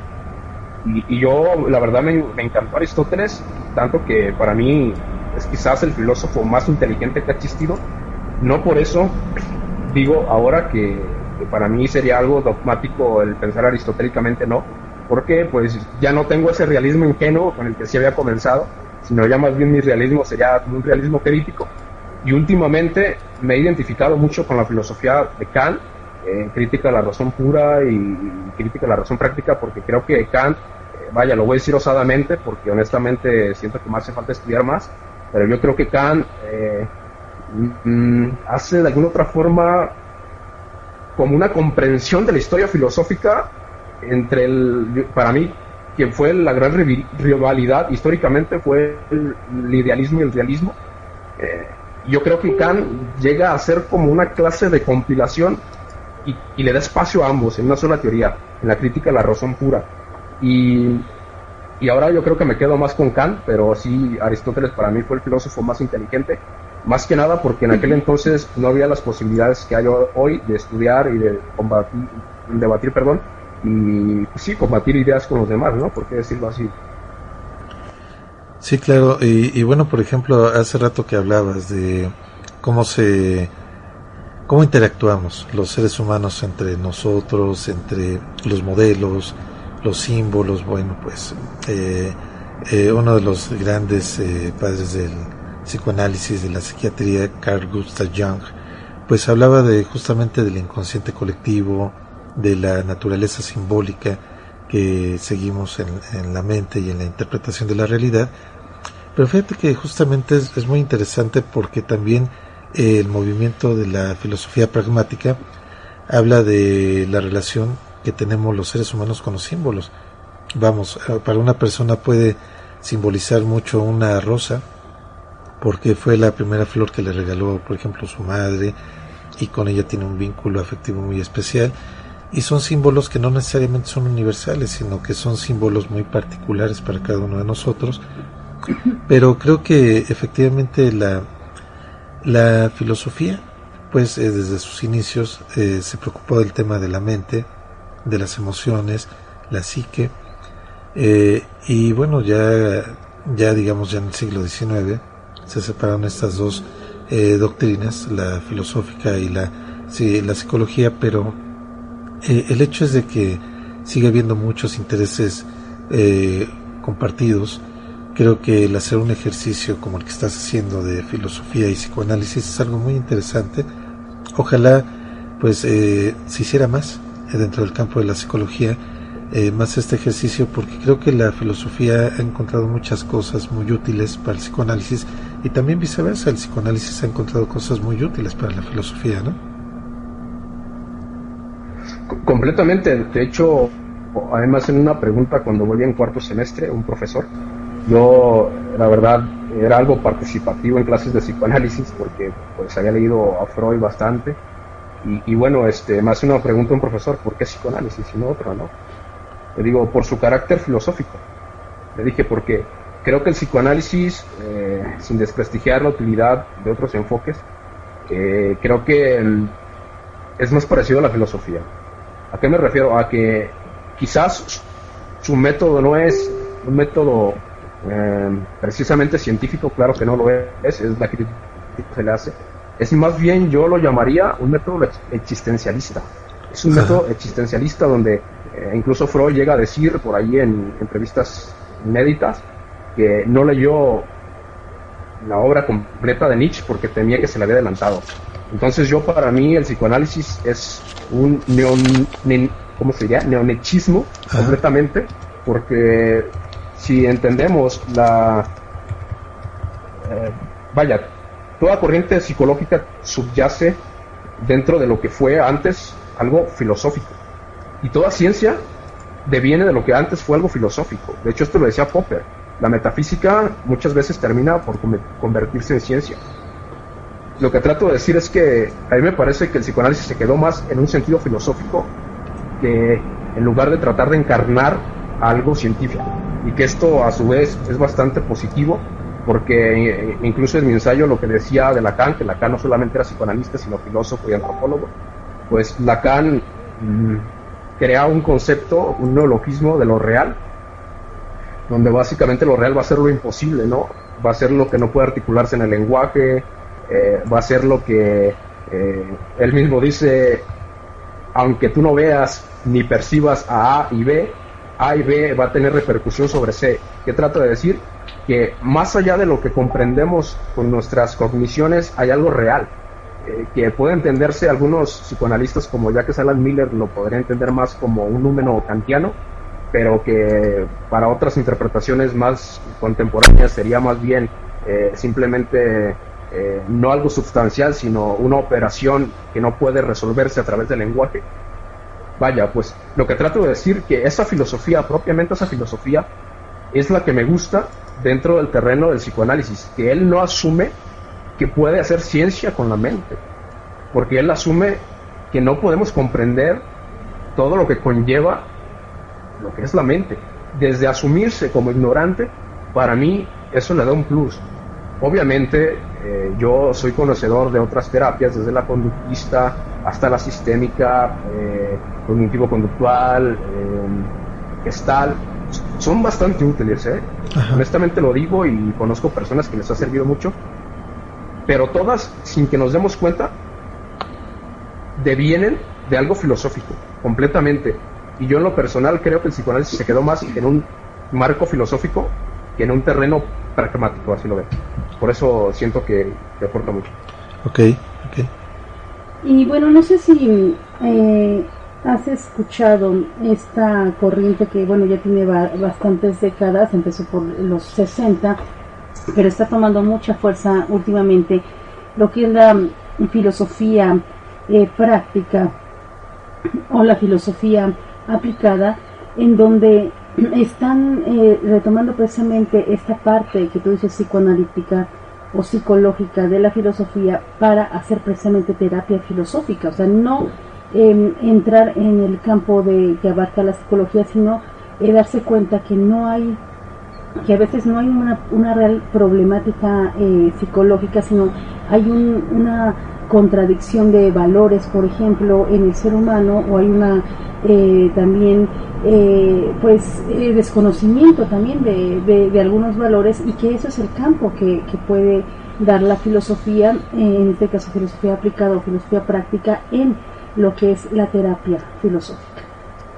Y yo, la verdad, me encantó Aristóteles, tanto que para mí es quizás el filósofo más inteligente que ha existido. No por eso digo ahora que para mí sería algo dogmático el pensar aristotélicamente, no, porque pues ya no tengo ese realismo ingenuo con el que sí había comenzado, sino ya más bien mi realismo sería un realismo crítico. Y últimamente me he identificado mucho con la filosofía de Kant, crítica a la razón pura y crítica a la razón práctica, porque creo que Kant, lo voy a decir osadamente, porque honestamente siento que me hace falta estudiar más, pero yo creo que Kant hace de alguna otra forma como una comprensión de la historia filosófica entre para mí, quien fue la gran rivalidad históricamente fue el idealismo y el realismo. Yo creo que Kant llega a ser como una clase de compilación y le da espacio a ambos en una sola teoría, en la crítica a la razón pura. Y ahora yo creo que me quedo más con Kant, pero sí, Aristóteles para mí fue el filósofo más inteligente, más que nada porque en aquel entonces no había las posibilidades que hay hoy de estudiar y de debatir, y pues sí, combatir ideas con los demás, ¿no? ¿Por qué decirlo así? Sí, claro, y bueno, por ejemplo, hace rato que hablabas de cómo interactuamos los seres humanos entre nosotros, entre los modelos, los símbolos. Bueno, pues uno de los grandes padres del psicoanálisis, de la psiquiatría, Carl Gustav Jung, pues hablaba justamente del inconsciente colectivo, de la naturaleza simbólica que seguimos en la mente y en la interpretación de la realidad. Pero fíjate que justamente es muy interesante porque también el movimiento de la filosofía pragmática habla de la relación que tenemos los seres humanos con los símbolos. Vamos, para una persona puede simbolizar mucho una rosa, porque fue la primera flor que le regaló, por ejemplo, su madre, y con ella tiene un vínculo afectivo muy especial, y son símbolos que no necesariamente son universales, sino que son símbolos muy particulares para cada uno de nosotros. Pero creo que efectivamente la filosofía, pues desde sus inicios se preocupó del tema de la mente, de las emociones, la psique, y bueno, ya digamos ya en el siglo XIX se separaron estas dos doctrinas, la filosófica y la psicología, pero el hecho es de que sigue habiendo muchos intereses compartidos. Creo que el hacer un ejercicio como el que estás haciendo de filosofía y psicoanálisis es algo muy interesante. Ojalá pues se hiciera más dentro del campo de la psicología, más este ejercicio, porque creo que la filosofía ha encontrado muchas cosas muy útiles para el psicoanálisis, y también viceversa, el psicoanálisis ha encontrado cosas muy útiles para la filosofía, ¿no? Completamente. De hecho, además en una pregunta cuando volví en cuarto semestre, un profesor, yo la verdad era algo participativo en clases de psicoanálisis porque pues había leído a Freud bastante y bueno, me hace una pregunta un profesor: ¿por qué psicoanálisis y no otra, no? Le digo: por su carácter filosófico. Le dije porque creo que el psicoanálisis, sin desprestigiar la utilidad de otros enfoques, creo que es más parecido a la filosofía. ¿A qué me refiero? A que quizás su método no es un método precisamente científico, claro que no lo es la crítica que se le hace. Es más bien, yo lo llamaría un método existencialista. Es un método existencialista donde incluso Freud llega a decir por ahí en entrevistas inéditas que no leyó la obra completa de Nietzsche porque temía que se le había adelantado. Entonces para mí el psicoanálisis es un neonechismo completamente, porque si entendemos toda corriente psicológica subyace dentro de lo que fue antes algo filosófico, y toda ciencia deviene de lo que antes fue algo filosófico. De hecho, esto lo decía Popper: la metafísica muchas veces termina por convertirse en ciencia. Lo que trato de decir es que a mí me parece que el psicoanálisis se quedó más en un sentido filosófico, que en lugar de tratar de encarnar algo científico, y que esto a su vez es bastante positivo, porque incluso en mi ensayo lo que decía de Lacan, que Lacan no solamente era psicoanalista sino filósofo y antropólogo, pues Lacan crea un concepto, un neologismo de lo real, donde básicamente lo real va a ser lo imposible, ¿no? Va a ser lo que no puede articularse en el lenguaje, va a ser lo que él mismo dice: aunque tú no veas ni percibas a y B va a tener repercusión sobre C. ¿Qué trato de decir? Que más allá de lo que comprendemos con nuestras cogniciones hay algo real, que puede entenderse, algunos psicoanalistas como Jacques Alan Miller lo podrían entender más como un númeno kantiano, pero que para otras interpretaciones más contemporáneas sería más bien simplemente no algo sustancial, sino una operación que no puede resolverse a través del lenguaje. Pues lo que trato de decir, que esa filosofía, propiamente esa filosofía, es la que me gusta dentro del terreno del psicoanálisis, que él no asume que puede hacer ciencia con la mente, porque él asume que no podemos comprender todo lo que conlleva lo que es la mente. Desde asumirse como ignorante, para mí eso le da un plus. Obviamente yo soy conocedor de otras terapias, desde la conductista hasta la sistémica, cognitivo-conductual, Gestalt. Son bastante útiles, honestamente lo digo, y conozco personas que les ha servido mucho, pero todas, sin que nos demos cuenta, devienen de algo filosófico, completamente. Y yo en lo personal creo que el psicoanálisis se quedó más en un marco filosófico que en un terreno pragmático, así lo veo. Por eso siento que aporta mucho. Ok. Y bueno, no sé si has escuchado esta corriente que, bueno, ya tiene bastantes décadas, empezó por los 60, pero está tomando mucha fuerza últimamente, lo que es la filosofía práctica o la filosofía aplicada, en donde están retomando precisamente esta parte que tú dices psicoanalítica o psicológica de la filosofía para hacer precisamente terapia filosófica, o sea, no entrar en el campo que abarca la psicología, sino darse cuenta que a veces no hay una real problemática psicológica, sino hay una contradicción de valores, por ejemplo, en el ser humano, o hay una también desconocimiento también de algunos valores, y que eso es el campo que puede dar la filosofía, en este caso filosofía aplicada o filosofía práctica, en lo que es la terapia filosófica.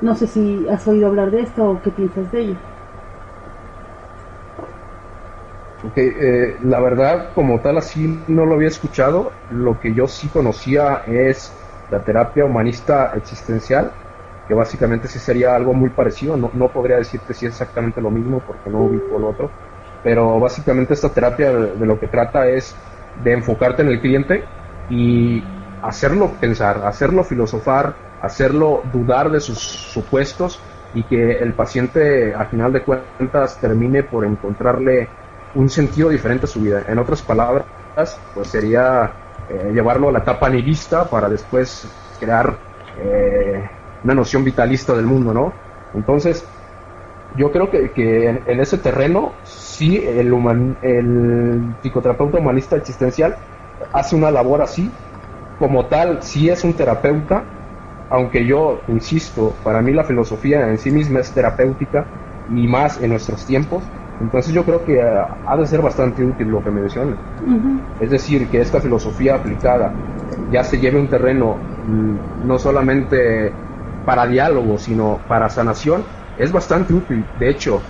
No sé si has oído hablar de esto o qué piensas de ello. La verdad, como tal, así no lo había escuchado. Lo que yo sí conocía es la terapia humanista existencial, que básicamente sí sería algo muy parecido. No podría decirte si es exactamente lo mismo porque no ubico lo otro, pero básicamente esta terapia de lo que trata es de enfocarte en el cliente y hacerlo pensar, hacerlo filosofar, hacerlo dudar de sus supuestos y que el paciente, al final de cuentas, termine por encontrarle un sentido diferente a su vida. En otras palabras, pues sería llevarlo a la etapa nihilista para después crear una noción vitalista del mundo, ¿no? Entonces, yo creo que en ese terreno, sí, el psicoterapeuta humanista existencial hace una labor así, como tal, sí es un terapeuta, aunque yo insisto, para mí la filosofía en sí misma es terapéutica, y más en nuestros tiempos. Entonces yo creo que ha de ser bastante útil lo que me mencionan. Es decir, que esta filosofía aplicada ya se lleve a un terreno no solamente para diálogo, sino para sanación, es bastante útil. De hecho,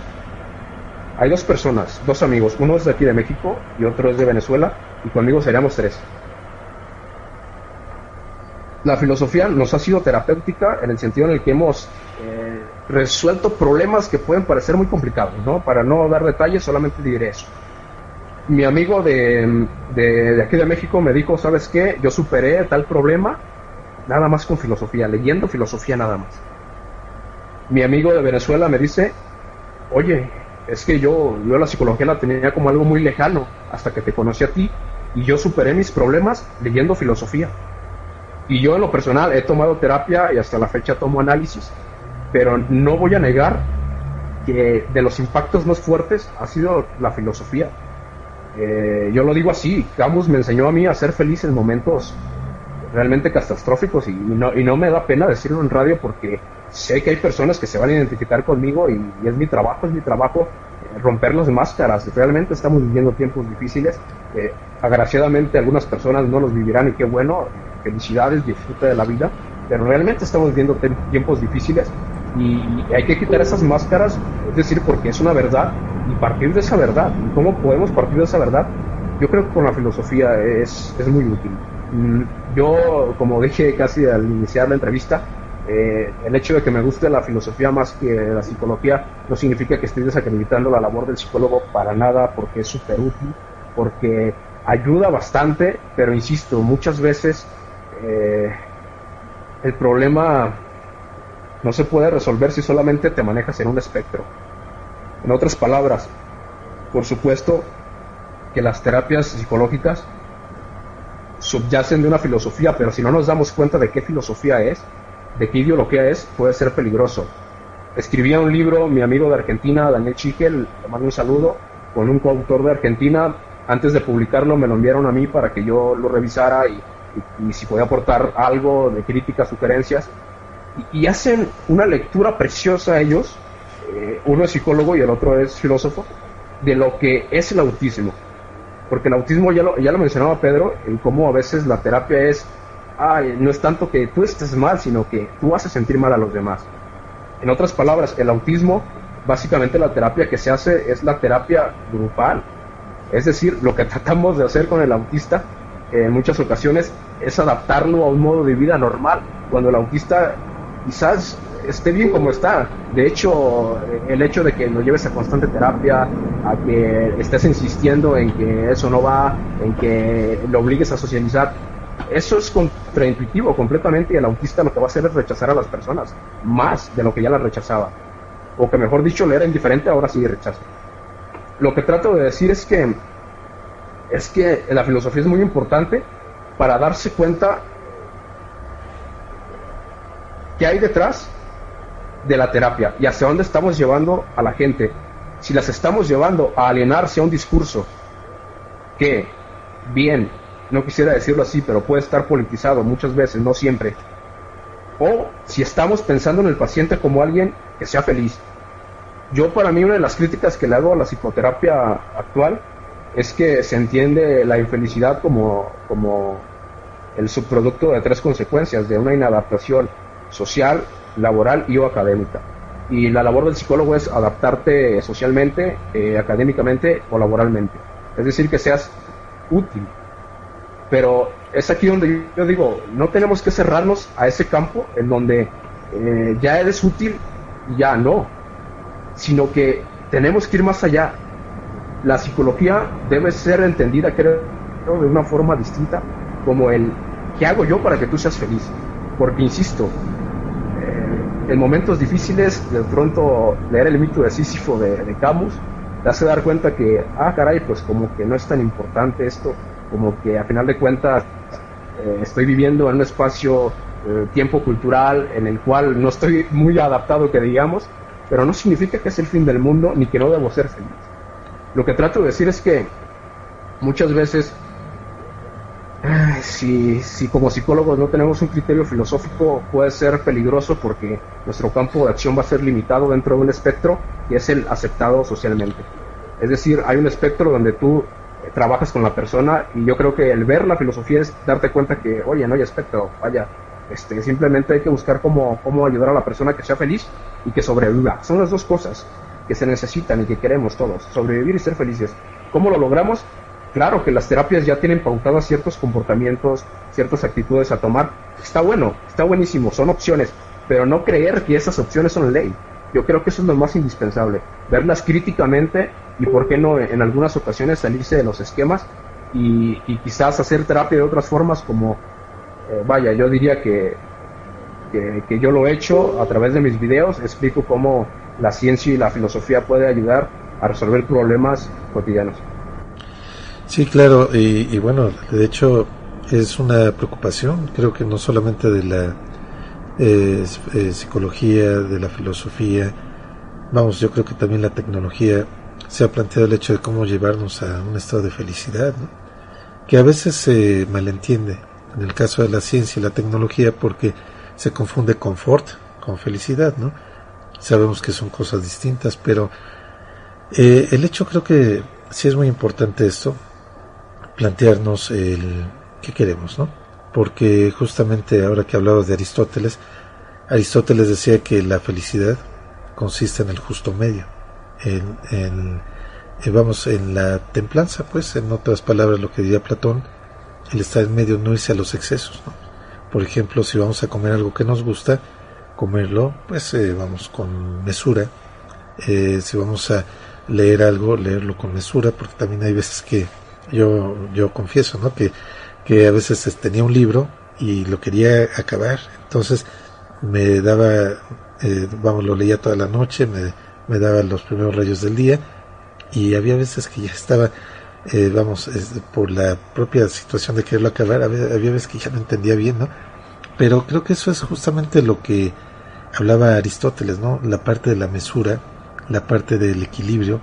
hay dos personas, dos amigos, uno es de aquí de México y otro es de Venezuela, y conmigo seríamos tres. La filosofía nos ha sido terapéutica en el sentido en el que hemos resuelto problemas que pueden parecer muy complicados, ¿no? Para no dar detalles, solamente diré eso. Mi amigo de aquí de México me dijo, ¿sabes qué? Yo superé tal problema nada más con filosofía, leyendo filosofía nada más. Mi amigo de Venezuela me dice, oye, es que yo la psicología la tenía como algo muy lejano hasta que te conocí a ti, y yo superé mis problemas leyendo filosofía. Y yo en lo personal he tomado terapia y hasta la fecha tomo análisis, pero no voy a negar que de los impactos más fuertes ha sido la filosofía. Yo lo digo así, Camus me enseñó a mí a ser feliz en momentos realmente catastróficos, y no me da pena decirlo en radio, porque sé que hay personas que se van a identificar conmigo, y es mi trabajo romper las máscaras. Realmente estamos viviendo tiempos difíciles, agraciadamente algunas personas no los vivirán, y qué bueno, felicidades, disfruta de la vida, pero realmente estamos viviendo tiempos difíciles, y hay que quitar esas máscaras, es decir, porque es una verdad, y partir de esa verdad. ¿Y cómo podemos partir de esa verdad? Yo creo que con la filosofía es muy útil. Yo, como dije casi al iniciar la entrevista, el hecho de que me guste la filosofía más que la psicología no significa que estoy desacreditando la labor del psicólogo, para nada, porque es súper útil, porque ayuda bastante, pero insisto, muchas veces el problema no se puede resolver si solamente te manejas en un espectro. En otras palabras, por supuesto que las terapias psicológicas subyacen de una filosofía, pero si no nos damos cuenta de qué filosofía es, de qué ideología es, puede ser peligroso. Escribía un libro mi amigo de Argentina, Daniel Chichel, le mando un saludo, con un coautor de Argentina. Antes de publicarlo me lo enviaron a mí para que yo lo revisara y si podía aportar algo de críticas, sugerencias, y hacen una lectura preciosa ellos, uno es psicólogo y el otro es filósofo, de lo que es el autismo. Porque el autismo, ya lo mencionaba Pedro, en cómo a veces la terapia no es tanto que tú estés mal, sino que tú haces sentir mal a los demás. En otras palabras, el autismo, básicamente la terapia que se hace es la terapia grupal. Es decir, lo que tratamos de hacer con el autista en muchas ocasiones es adaptarlo a un modo de vida normal, cuando el autista quizás esté bien como está. De hecho, el hecho de que lo lleves a constante terapia, a que estés insistiendo en que eso no va, en que lo obligues a socializar, eso es contraintuitivo completamente, y el autista lo que va a hacer es rechazar a las personas, más de lo que ya las rechazaba. O que mejor dicho, le era indiferente, ahora sí rechaza. Lo que trato de decir es que la filosofía es muy importante para darse cuenta qué hay detrás de la terapia y hacia dónde estamos llevando a la gente. Si las estamos llevando a alienarse a un discurso que, bien, no quisiera decirlo así, pero puede estar politizado muchas veces, no siempre, o si estamos pensando en el paciente como alguien que sea feliz. Yo, para mí, una de las críticas que le hago a la psicoterapia actual es que se entiende la infelicidad como el subproducto de tres consecuencias de una inadaptación social, laboral y o académica. Y la labor del psicólogo es adaptarte socialmente, académicamente o laboralmente. Es decir, que seas útil. Pero es aquí donde yo digo, no tenemos que cerrarnos a ese campo en donde ya eres útil y ya no, sino que tenemos que ir más allá. La psicología debe ser entendida, creo, de una forma distinta, como el ¿qué hago yo para que tú seas feliz? Porque, insisto, en momentos difíciles, de pronto leer el mito de Sísifo de Camus te hace dar cuenta que, caray, pues como que no es tan importante esto, como que a final de cuentas estoy viviendo en un espacio, tiempo cultural, en el cual no estoy muy adaptado, que digamos, pero no significa que es el fin del mundo, ni que no debo ser feliz. Lo que trato de decir es que muchas veces, si como psicólogos no tenemos un criterio filosófico, puede ser peligroso porque nuestro campo de acción va a ser limitado dentro de un espectro que es el aceptado socialmente. Es decir, hay un espectro donde tú trabajas con la persona, y yo creo que el ver la filosofía es darte cuenta que, oye, no hay espectro, vaya, simplemente hay que buscar cómo ayudar a la persona a que sea feliz y que sobreviva. Son las dos cosas que se necesitan y que queremos todos, sobrevivir y ser felices. ¿Cómo lo logramos? Claro que las terapias ya tienen pautadas ciertos comportamientos, ciertas actitudes a tomar. Está bueno, está buenísimo, son opciones, pero no creer que esas opciones son ley. Yo creo que eso es lo más indispensable, verlas críticamente y, por qué no, en algunas ocasiones salirse de los esquemas y quizás hacer terapia de otras formas, como, yo diría que yo lo he hecho a través de mis videos. Explico cómo la ciencia y la filosofía puede ayudar a resolver problemas cotidianos. Sí, claro, y bueno, de hecho es una preocupación, creo que no solamente de la psicología, de la filosofía, yo creo que también la tecnología se ha planteado el hecho de cómo llevarnos a un estado de felicidad, ¿no? Que a veces se malentiende en el caso de la ciencia y la tecnología, porque se confunde confort con felicidad, ¿no? Sabemos que son cosas distintas, pero el hecho, creo que sí es muy importante esto, plantearnos el qué queremos, ¿no? Porque justamente ahora que hablabas de Aristóteles decía que la felicidad consiste en el justo medio, en la templanza, pues, en otras palabras, lo que diría Platón, el estar en medio, no irse a los excesos, ¿no? Por ejemplo, si vamos a comer algo que nos gusta, comerlo, pues vamos con mesura. Si vamos a leer algo, leerlo con mesura, porque también hay veces que yo confieso, ¿no? Que a veces tenía un libro y lo quería acabar, entonces me daba, lo leía toda la noche, me daba los primeros rayos del día, y había veces que ya estaba, por la propia situación de quererlo acabar, había veces que ya no entendía bien, ¿no? Pero creo que eso es justamente lo que hablaba Aristóteles, ¿no? La parte de la mesura, la parte del equilibrio,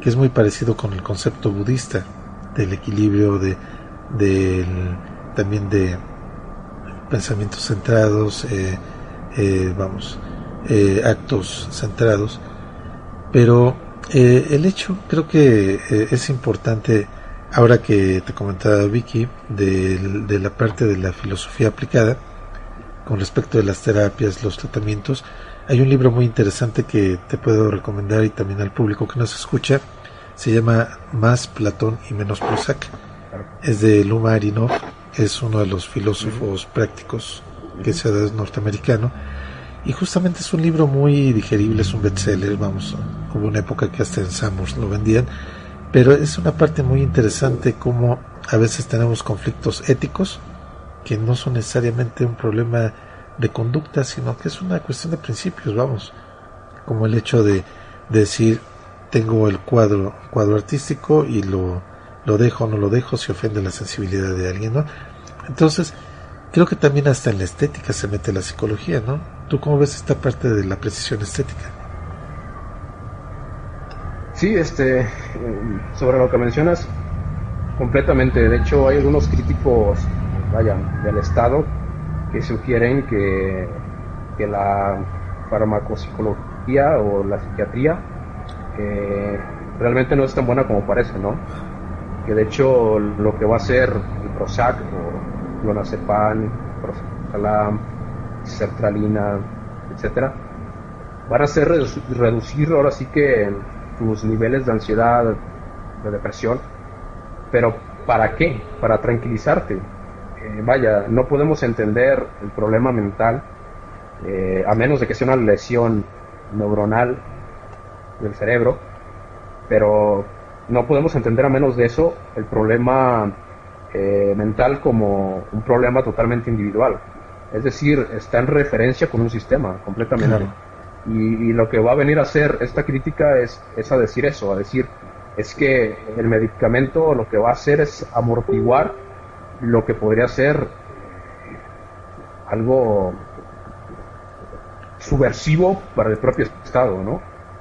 que es muy parecido con el concepto budista del equilibrio, también de pensamientos centrados, actos centrados. Pero el hecho, creo que es importante, ahora que te comentaba Vicky, de la parte de la filosofía aplicada con respecto de las terapias, los tratamientos. Hay un libro muy interesante que te puedo recomendar, y también al público que nos escucha. Se llama Más Platón y Menos Prozac. Es de Luma Arinov, es uno de los filósofos prácticos que se da, norteamericano, y justamente es un libro muy digerible, es un bestseller. Hubo una época que hasta en Sambors lo vendían, pero es una parte muy interesante cómo a veces tenemos conflictos éticos que no son necesariamente un problema de conducta, sino que es una cuestión de principios, como el hecho de decir, tengo el cuadro artístico y lo dejo o no lo dejo, si ofende la sensibilidad de alguien, ¿no? Entonces, creo que también hasta en la estética se mete la psicología, ¿no? ¿Tú cómo ves esta parte de la precisión estética? Sí, sobre lo que mencionas, completamente. De hecho, hay algunos críticos, del Estado, que sugieren que la farmacopsicología o la psiquiatría realmente no es tan buena como parece, ¿no? Que de hecho lo que va a hacer el Prozac o clonazepam, Prozalam, sertralina, etcétera, van a ser reducir ahora sí que tus niveles de ansiedad, de depresión. Pero ¿para qué? Para tranquilizarte. No podemos entender el problema mental a menos de que sea una lesión neuronal del cerebro, pero no podemos entender a menos de eso el problema mental como un problema totalmente individual. Es decir, está en referencia con un sistema completamente. Claro. Y lo que va a venir a hacer esta crítica es a decir eso, a decir, es que el medicamento lo que va a hacer es amortiguar lo que podría ser algo subversivo para el propio Estado, ¿no?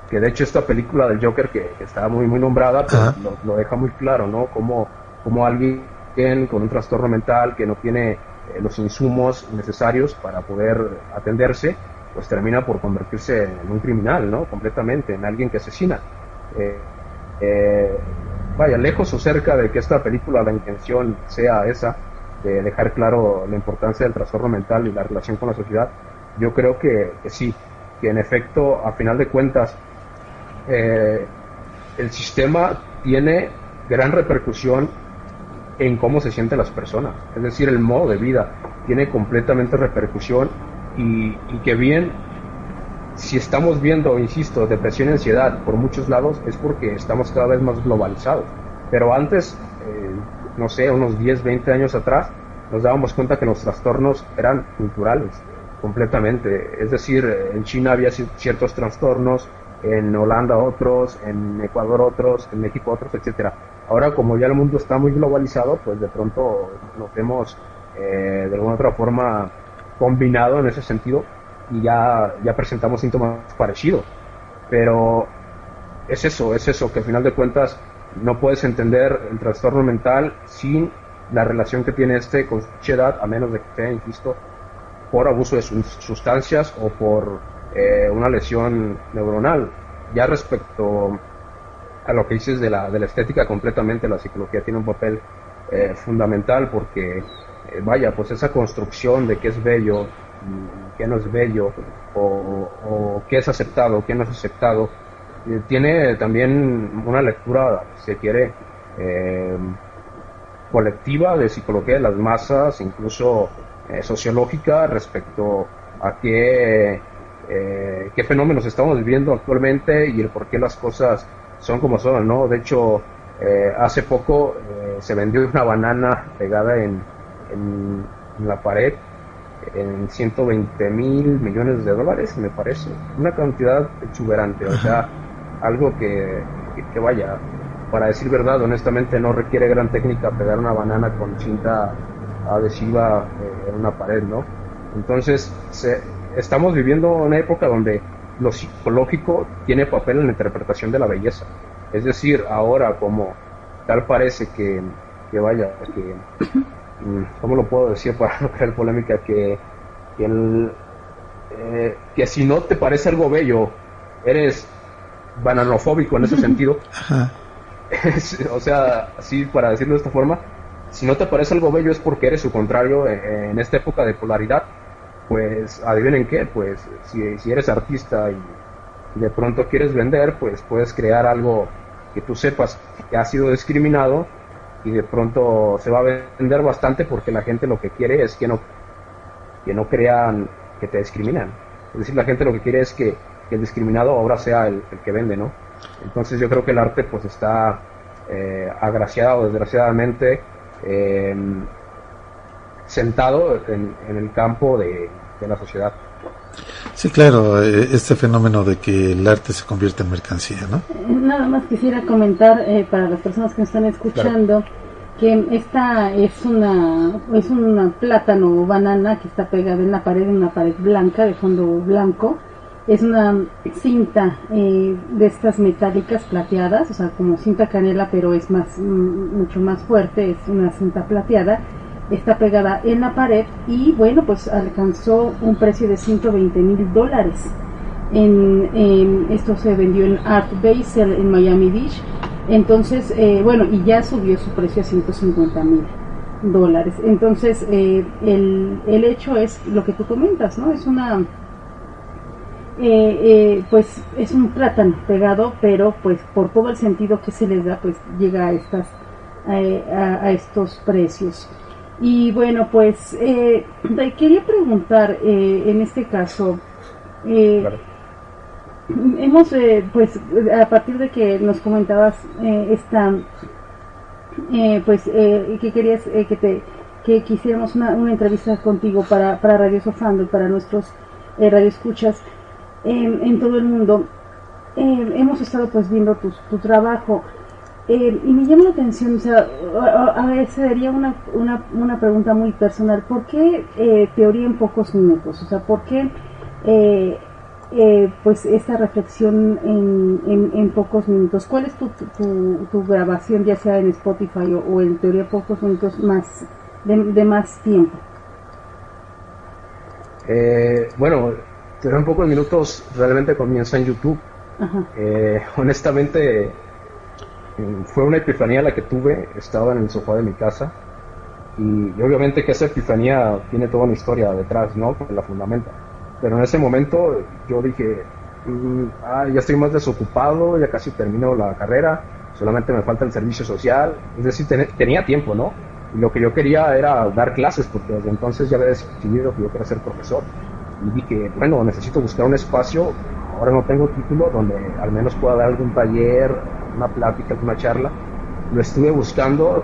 Que de hecho esta película del Joker, que está muy nombrada, pues lo deja muy claro, ¿no? Como alguien con un trastorno mental que no tiene los insumos necesarios para poder atenderse, pues termina por convertirse en un criminal, ¿no? Completamente, en alguien que asesina. Vaya, lejos o cerca de que esta película la intención sea esa, de dejar claro la importancia del trastorno mental y la relación con la sociedad, yo creo que sí, que en efecto, a final de cuentas, el sistema tiene gran repercusión en cómo se sienten las personas, es decir, el modo de vida tiene completamente repercusión y que bien, si estamos viendo, insisto, depresión y ansiedad por muchos lados, es porque estamos cada vez más globalizados, pero antes, no sé, unos 10, 20 años atrás, nos dábamos cuenta que los trastornos eran culturales, completamente, es decir, en China había ciertos trastornos, en Holanda otros, en Ecuador otros, en México otros, etcétera. Ahora, como ya el mundo está muy globalizado, pues de pronto nos vemos de alguna otra forma combinado en ese sentido y ya presentamos síntomas parecidos. Pero es eso, que al final de cuentas no puedes entender el trastorno mental sin la relación que tiene con su sociedad, a menos de que sea, insisto, por abuso de sustancias o por una lesión neuronal. Ya respecto a lo que dices de la estética, completamente la psicología tiene un papel fundamental porque vaya, pues esa construcción de qué es bello y qué no es bello, o qué es aceptado, qué no es aceptado, tiene también una lectura, si se quiere, colectiva de psicología de las masas, incluso sociológica, respecto a qué fenómenos estamos viviendo actualmente y el por qué las cosas son como son, ¿no? De hecho, hace poco se vendió una banana pegada en la pared en 120 millones de dólares, me parece, una cantidad exuberante, o sea, algo que vaya, para decir verdad, honestamente no requiere gran técnica pegar una banana con cinta adhesiva en una pared, ¿no? Entonces, estamos viviendo una época donde lo psicológico tiene papel en la interpretación de la belleza. Es decir, ahora como tal parece que vaya, que ¿cómo lo puedo decir para no crear polémica? Que si no te parece algo bello, eres bananofóbico en ese sentido. O sea, así para decirlo de esta forma, si no te parece algo bello es porque eres su contrario en esta época de polaridad. Pues adivinen qué, pues si eres artista y de pronto quieres vender, pues puedes crear algo que tú sepas que ha sido discriminado y de pronto se va a vender bastante porque la gente lo que quiere es que no crean que te discriminan. Es decir, la gente lo que quiere es que el discriminado ahora sea el que vende, ¿no? Entonces yo creo que el arte pues está agraciado, desgraciadamente, sentado en el campo de la sociedad. Sí, claro, este fenómeno de que el arte se convierte en mercancía, ¿no? Nada más quisiera comentar para las personas que nos están escuchando, claro, que esta es una plátano o banana que está pegada en una pared blanca, de fondo blanco. Es una cinta de estas metálicas plateadas, o sea, como cinta canela, pero es mucho más fuerte, es una cinta plateada. Está pegada en la pared y bueno, pues alcanzó un precio de $120,000. Esto se vendió en Art Basel en Miami Beach. Entonces, bueno, y ya subió su precio a $150,000. Entonces, el hecho es lo que tú comentas, ¿no? Es pues es un plátano pegado, pero pues por todo el sentido que se les da, pues llega a estos precios. Y bueno, pues quería preguntar en este caso, claro, hemos pues a partir de que nos comentabas que querías que quisiéramos una entrevista contigo para Radio Sofando y para nuestros radioescuchas en todo el mundo. Hemos estado pues viendo tu trabajo y me llama la atención, o sea, a ver, sería una pregunta muy personal. ¿Por qué teoría en pocos minutos? O sea, ¿por qué pues esta reflexión en pocos minutos? ¿Cuál es tu grabación, ya sea en Spotify o en teoría pocos minutos más de más tiempo? Bueno, teoría en pocos minutos realmente comienza en YouTube. Honestamente fue una epifanía la que tuve. Estaba en el sofá de mi casa y obviamente que esa epifanía tiene toda una historia detrás, ¿no? Que la fundamenta. Pero en ese momento yo dije, ya estoy más desocupado, ya casi termino la carrera, solamente me falta el servicio social. Es decir, tenía tiempo, ¿no? Y lo que yo quería era dar clases, porque desde entonces ya había decidido que yo quería ser profesor. Y dije, bueno, necesito buscar un espacio. Ahora no tengo título, donde al menos pueda dar algún taller, una plática, alguna charla. Lo estuve buscando.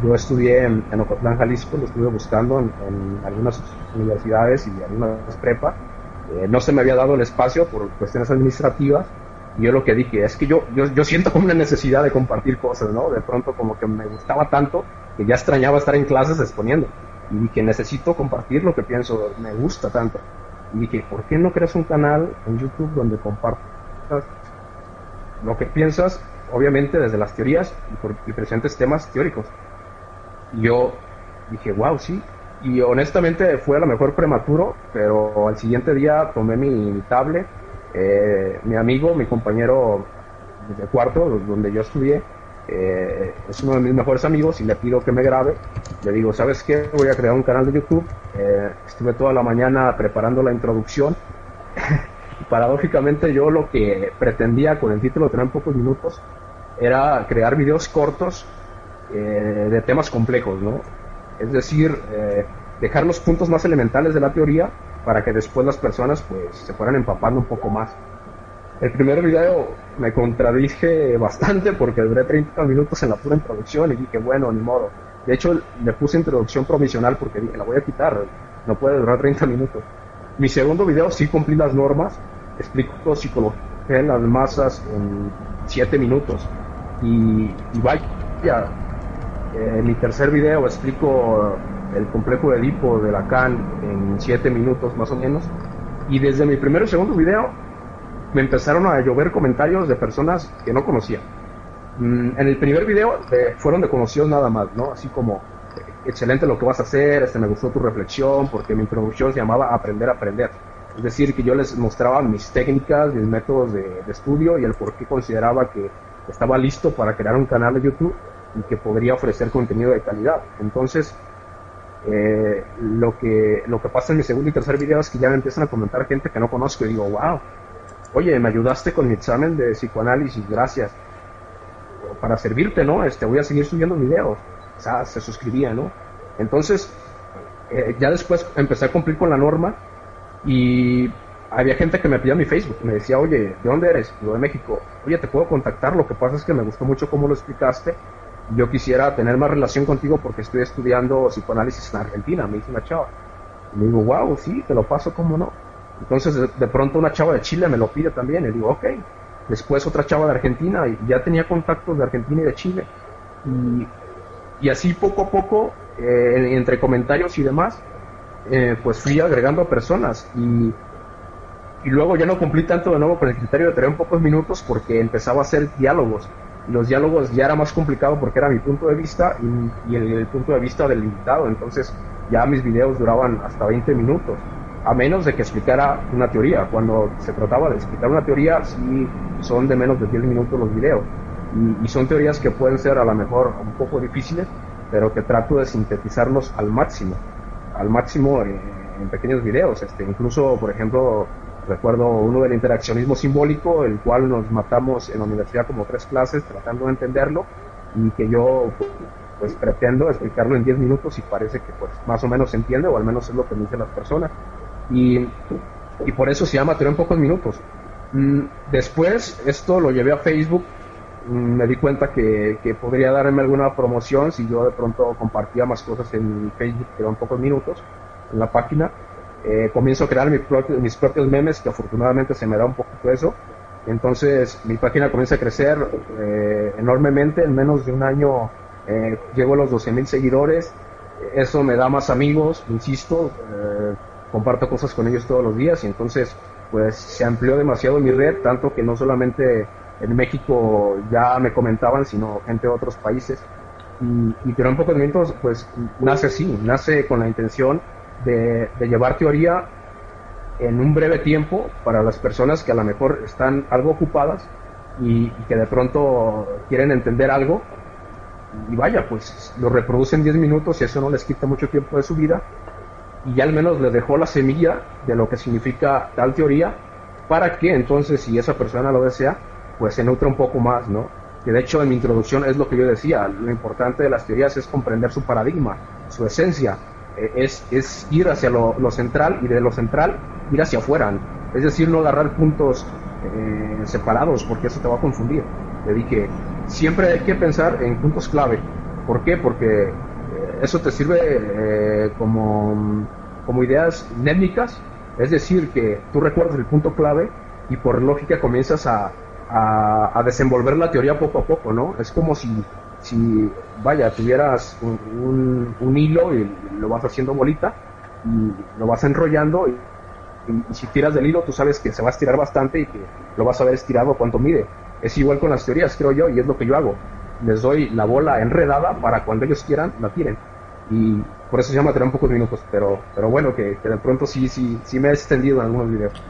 Yo estudié en Ocotlán, Jalisco, lo estuve buscando en algunas universidades y algunas prepas. No se me había dado el espacio por cuestiones administrativas. Y yo lo que dije es que yo siento como una necesidad de compartir cosas, ¿no? De pronto como que me gustaba tanto que ya extrañaba estar en clases exponiendo. Y dije, necesito compartir lo que pienso, me gusta tanto. Y dije, ¿por qué no creas un canal en YouTube donde compartas lo que piensas, obviamente desde las teorías y presentes temas teóricos? Y yo dije, wow, sí. Y honestamente fue a lo mejor prematuro, pero al siguiente día tomé mi tablet, mi amigo, mi compañero de cuarto, donde yo estudié, es uno de mis mejores amigos y le pido que me grabe. Le digo, ¿sabes qué? Voy a crear un canal de YouTube. Estuve toda la mañana preparando la introducción. Y paradójicamente yo lo que pretendía con el título de Tener en Pocos Minutos era crear videos cortos de temas complejos, ¿no? Es decir, dejar los puntos más elementales de la teoría para que después las personas pues se fueran empapando un poco más. El primer video me contradije bastante porque duré 30 minutos en la pura introducción y dije, bueno, ni modo. De hecho, le puse introducción provisional porque dije, la voy a quitar, no puede durar 30 minutos. Mi segundo video sí cumplí las normas, explico psicología en las masas en 7 minutos. Y vaya, en mi tercer video explico el complejo de Edipo de Lacan en 7 minutos más o menos. Y desde mi primero y segundo video me empezaron a llover comentarios de personas que no conocía. En el primer video fueron de conocidos nada más, ¿no? Así como, excelente lo que vas a hacer, me gustó tu reflexión, porque mi introducción se llamaba Aprender a Aprender. Es decir, que yo les mostraba mis técnicas, mis métodos de estudio y el por qué consideraba que estaba listo para crear un canal de YouTube y que podría ofrecer contenido de calidad. Entonces, lo que pasa en mi segundo y tercer video es que ya me empiezan a comentar gente que no conozco y digo, wow, oye, me ayudaste con mi examen de psicoanálisis, gracias. Para servirte, ¿no? Voy a seguir subiendo videos. O sea, se suscribía, ¿no? Entonces, ya después empecé a cumplir con la norma y había gente que me pedía mi Facebook. Me decía, oye, ¿de dónde eres? Yo, de México. Oye, ¿te puedo contactar? Lo que pasa es que me gustó mucho cómo lo explicaste. Yo quisiera tener más relación contigo porque estoy estudiando psicoanálisis en Argentina, me dice una chava. Y me digo, wow, sí, te lo paso, ¿cómo no? Entonces de pronto una chava de Chile me lo pide también, y digo, ok. Después otra chava de Argentina, y ya tenía contactos de Argentina y de Chile. Y así poco a poco, entre comentarios y demás, pues fui agregando a personas. Y luego ya no cumplí tanto de nuevo con el criterio de tener en pocos minutos porque empezaba a hacer diálogos. Y los diálogos ya era más complicado porque era mi punto de vista y el punto de vista del invitado. Entonces ya mis videos duraban hasta 20 minutos. A menos de que explicara una teoría. Cuando se trataba de explicar una teoría, sí son de menos de 10 minutos los videos. Y son teorías que pueden ser a lo mejor un poco difíciles, pero que trato de sintetizarlos al máximo en pequeños videos. Incluso, por ejemplo, recuerdo uno del interaccionismo simbólico, el cual nos matamos en la universidad como 3 clases tratando de entenderlo, y que yo pues pretendo explicarlo en 10 minutos y parece que pues más o menos se entiende, o al menos es lo que me dicen las personas. Y por eso se llama Teoría en Pocos Minutos. Después esto lo llevé a Facebook me di cuenta que podría darme alguna promoción si yo de pronto compartía más cosas en mi Facebook, que eran pocos minutos, en la página. Comienzo a crear mis propios memes, que afortunadamente se me da un poquito eso. Entonces mi página comienza a crecer enormemente. En menos de un año llego a los 12,000 seguidores. Eso me da más amigos, insisto, comparto cosas con ellos todos los días, y entonces pues se amplió demasiado mi red, tanto que no solamente en México ya me comentaban, sino gente de otros países. Y Teoría en pocos minutos pues nace así, nace con la intención de llevar teoría en un breve tiempo para las personas que a lo mejor están algo ocupadas y que de pronto quieren entender algo, y vaya, pues lo reproducen 10 minutos y eso no les quita mucho tiempo de su vida, y ya al menos les dejó la semilla de lo que significa tal teoría, para que entonces, si esa persona lo desea, pues se nutre un poco más, ¿no? Que de hecho en mi introducción es lo que yo decía, lo importante de las teorías es comprender su paradigma, su esencia, es ir hacia lo central, y de lo central ir hacia afuera, es decir, no agarrar puntos separados, porque eso te va a confundir. Te dije, siempre hay que pensar en puntos clave. ¿Por qué? Porque eso te sirve como ideas mnémicas, es decir, que tú recuerdas el punto clave y por lógica comienzas a desenvolver la teoría poco a poco, ¿no? Es como si vaya, tuvieras un hilo y lo vas haciendo bolita y lo vas enrollando, y si tiras del hilo tú sabes que se va a estirar bastante y que lo vas a ver estirado cuánto mide. Es igual con las teorías, creo yo, y es lo que yo hago. Les doy la bola enredada para cuando ellos quieran la tiren, y por eso se llama Teoría en pocos minutos, pero bueno, que de pronto sí me he extendido en algunos videos.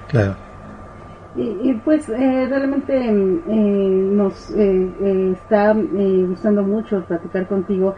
Claro. Y pues realmente nos está gustando mucho platicar contigo,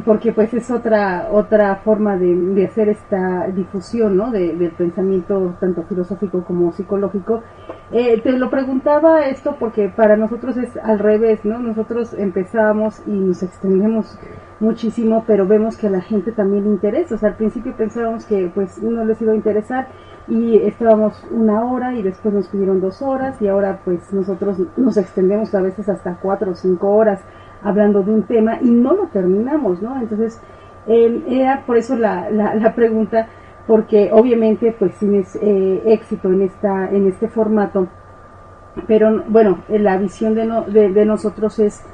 porque pues es otra forma de hacer esta difusión, ¿no? del pensamiento tanto filosófico como psicológico. Te lo preguntaba esto porque para nosotros es al revés, ¿no? Nosotros empezamos y nos extendemos muchísimo, pero vemos que a la gente también le interesa. O sea, al principio pensábamos que pues no les iba a interesar y estábamos 1 hora y después nos pidieron 2 horas, y ahora pues nosotros nos extendemos a veces hasta 4 o 5 horas hablando de un tema y no lo terminamos, ¿no? Entonces era por eso la pregunta, porque obviamente pues tienes éxito en este formato, pero bueno, la visión de nosotros es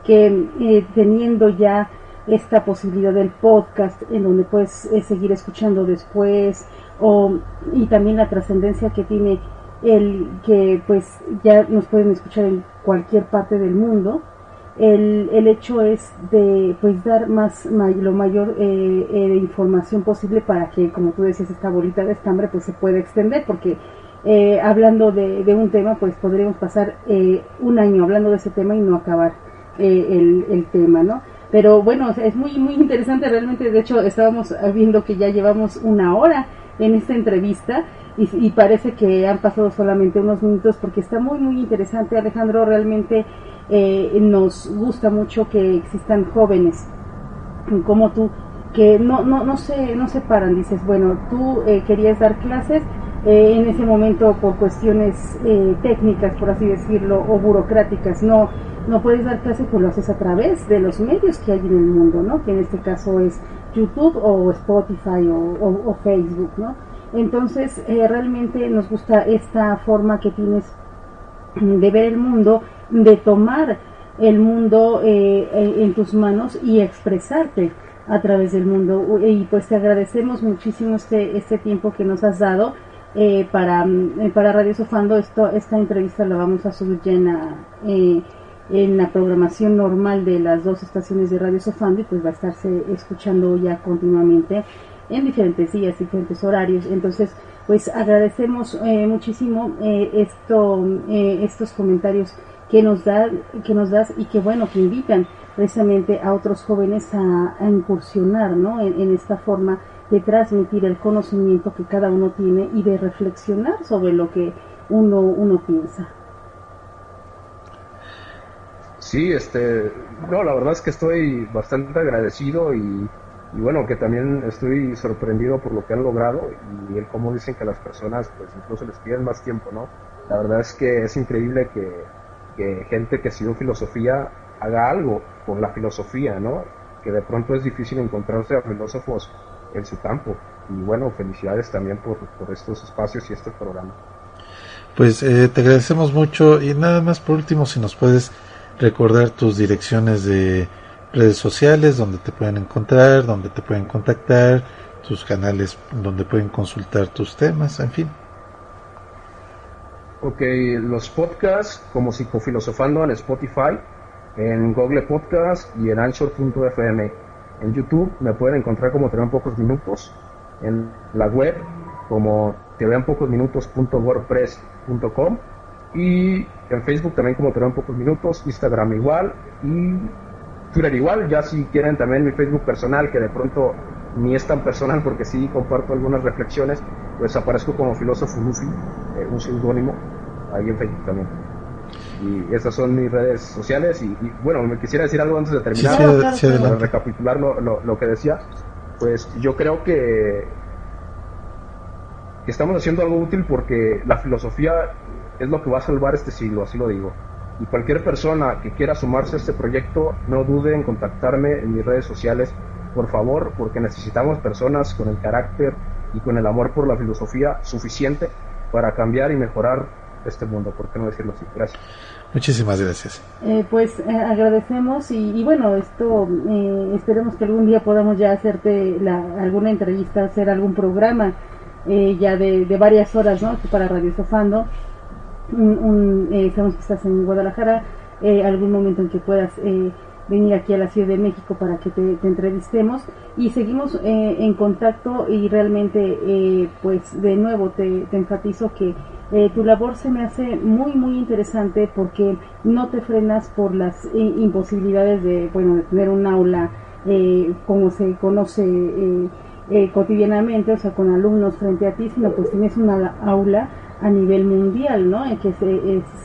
que teniendo ya esta posibilidad del podcast en donde puedes seguir escuchando después, y también la trascendencia que tiene el que pues ya nos pueden escuchar en cualquier parte del mundo. El hecho es de pues dar lo mayor de información posible para que, como tú decías, esta bolita de estambre pues se pueda extender, porque hablando de un tema pues podríamos pasar 1 año hablando de ese tema y no acabar el tema, ¿no? Pero bueno, es muy muy interesante realmente. De hecho estábamos viendo que ya llevamos 1 hora en esta entrevista y parece que han pasado solamente unos minutos, porque está muy muy interesante, Alejandro. Realmente nos gusta mucho que existan jóvenes como tú que no se paran. Dices, bueno, tú querías dar clases en ese momento por cuestiones técnicas, por así decirlo, o burocráticas, no puedes dar clases, pues lo haces a través de los medios que hay en el mundo, ¿no? Que en este caso es YouTube o Spotify o Facebook, ¿no? Entonces realmente nos gusta esta forma que tienes de ver el mundo, de tomar el mundo en tus manos y expresarte a través del mundo. Y pues te agradecemos muchísimo este tiempo que nos has dado para Radio Sofando. Esta entrevista la vamos a subir ya en la programación normal de las 2 estaciones de Radio Sofando, y pues va a estarse escuchando ya continuamente en diferentes días, diferentes horarios. Entonces pues agradecemos muchísimo estos comentarios que nos das, y que bueno, que invitan precisamente a otros jóvenes a incursionar, ¿no? en esta forma de transmitir el conocimiento que cada uno tiene y de reflexionar sobre lo que uno piensa. Sí, no, la verdad es que estoy bastante agradecido, y bueno, que también estoy sorprendido por lo que han logrado, y el cómo dicen que las personas pues incluso les piden más tiempo, ¿no? La verdad es que es increíble que que gente que estudió filosofía haga algo con la filosofía, ¿no? Que de pronto es difícil encontrarse a filósofos en su campo. Y bueno, felicidades también por estos espacios y este programa. Pues te agradecemos mucho y nada más por último si nos puedes recordar tus direcciones de redes sociales, donde te pueden encontrar, donde te pueden contactar, tus canales donde pueden consultar tus temas, en fin. Ok, los podcasts como Psicofilosofando en Spotify, en Google Podcast y en Anchor.fm. En YouTube me pueden encontrar como Te Vean Pocos Minutos, en la web como teveanpocosminutos.wordpress.com y en Facebook también como Te Vean Pocos Minutos, Instagram igual y Twitter igual. Ya si quieren también mi Facebook personal, que de pronto ni es tan personal porque sí comparto algunas reflexiones, pues aparezco como Filósofo Luffy, un seudónimo ahí en Facebook también. Y esas son mis redes sociales y bueno, me quisiera decir algo antes de terminar, Sí, para recapitular lo que decía. Pues yo creo que estamos haciendo algo útil porque la filosofía es lo que va a salvar este siglo, así lo digo. Y cualquier persona que quiera sumarse a este proyecto, no dude en contactarme en mis redes sociales, por favor, porque necesitamos personas con el carácter y con el amor por la filosofía suficiente para cambiar y mejorar este mundo, ¿por qué no decirlo así? Gracias. Muchísimas gracias. Agradecemos y bueno, esto esperemos que algún día podamos ya hacerte alguna entrevista, hacer algún programa ya de varias horas, ¿no? Para Radio Sofando. Sabemos que estás en Guadalajara, algún momento en que puedas venir aquí a la Ciudad de México para que te entrevistemos y seguimos en contacto y realmente pues de nuevo te enfatizo que tu labor se me hace muy interesante porque no te frenas por las imposibilidades de tener un aula como se conoce cotidianamente, o sea, con alumnos frente a ti, sino pues tienes una aula a nivel mundial, ¿no? Que es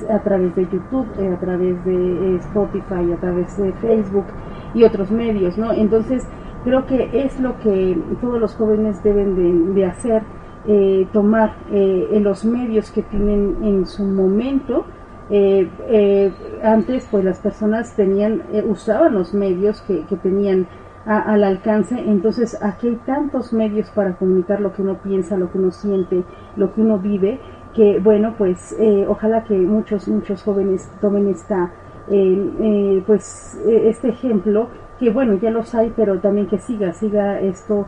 a través de YouTube, a través de Spotify, a través de Facebook y otros medios, ¿no? Entonces, creo que es lo que todos los jóvenes deben de hacer, tomar los medios que tienen en su momento. Antes, pues las personas usaban los medios que tenían al alcance, entonces aquí hay tantos medios para comunicar lo que uno piensa, lo que uno siente, lo que uno vive, que bueno, pues ojalá que muchos jóvenes tomen este ejemplo, que bueno, ya los hay, pero también que siga esto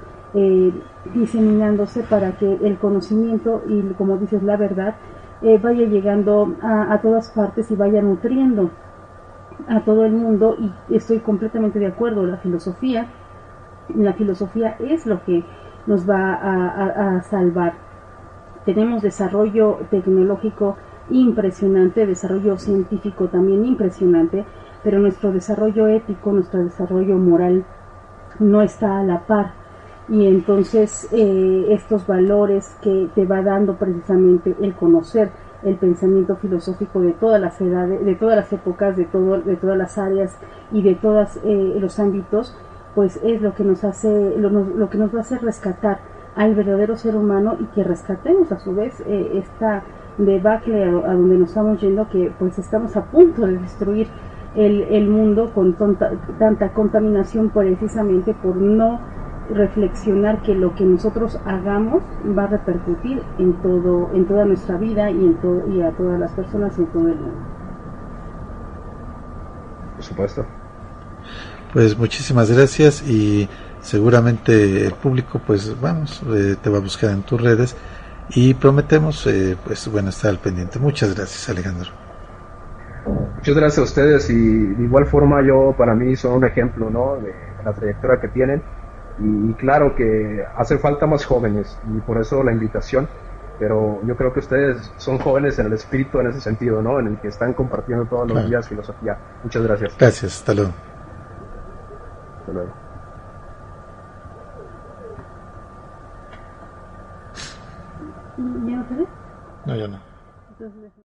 diseminándose para que el conocimiento y, como dices, la verdad vaya llegando a todas partes y vaya nutriendo a todo el mundo. Y estoy completamente de acuerdo, la filosofía es lo que nos va a salvar. Tenemos desarrollo tecnológico impresionante, desarrollo científico también impresionante, pero nuestro desarrollo ético, nuestro desarrollo moral no está a la par. Y entonces estos valores que te va dando precisamente el conocer el pensamiento filosófico de todas las edades, de todas las épocas, de todas las áreas y de todos los ámbitos, pues es lo que nos hace, lo que nos va a hacer rescatar al verdadero ser humano y que rescatemos a su vez esta debacle a donde nos estamos yendo, que pues estamos a punto de destruir el mundo con tanta contaminación, precisamente por no reflexionar que lo que nosotros hagamos va a repercutir en toda nuestra vida y a todas las personas en todo el mundo. Por supuesto. Pues muchísimas gracias y seguramente el público pues te va a buscar en tus redes y prometemos estar al pendiente. Muchas gracias, Alejandro. Muchas gracias a ustedes y de igual forma para mí son un ejemplo, ¿no? de la trayectoria que tienen y claro que hace falta más jóvenes y por eso la invitación, pero yo creo que ustedes son jóvenes en el espíritu, en ese sentido, ¿no? En el que están compartiendo todos los días filosofía. Muchas gracias. Gracias, hasta luego. Hasta luego. ¿Ya no se ve? No, yo no. Entonces,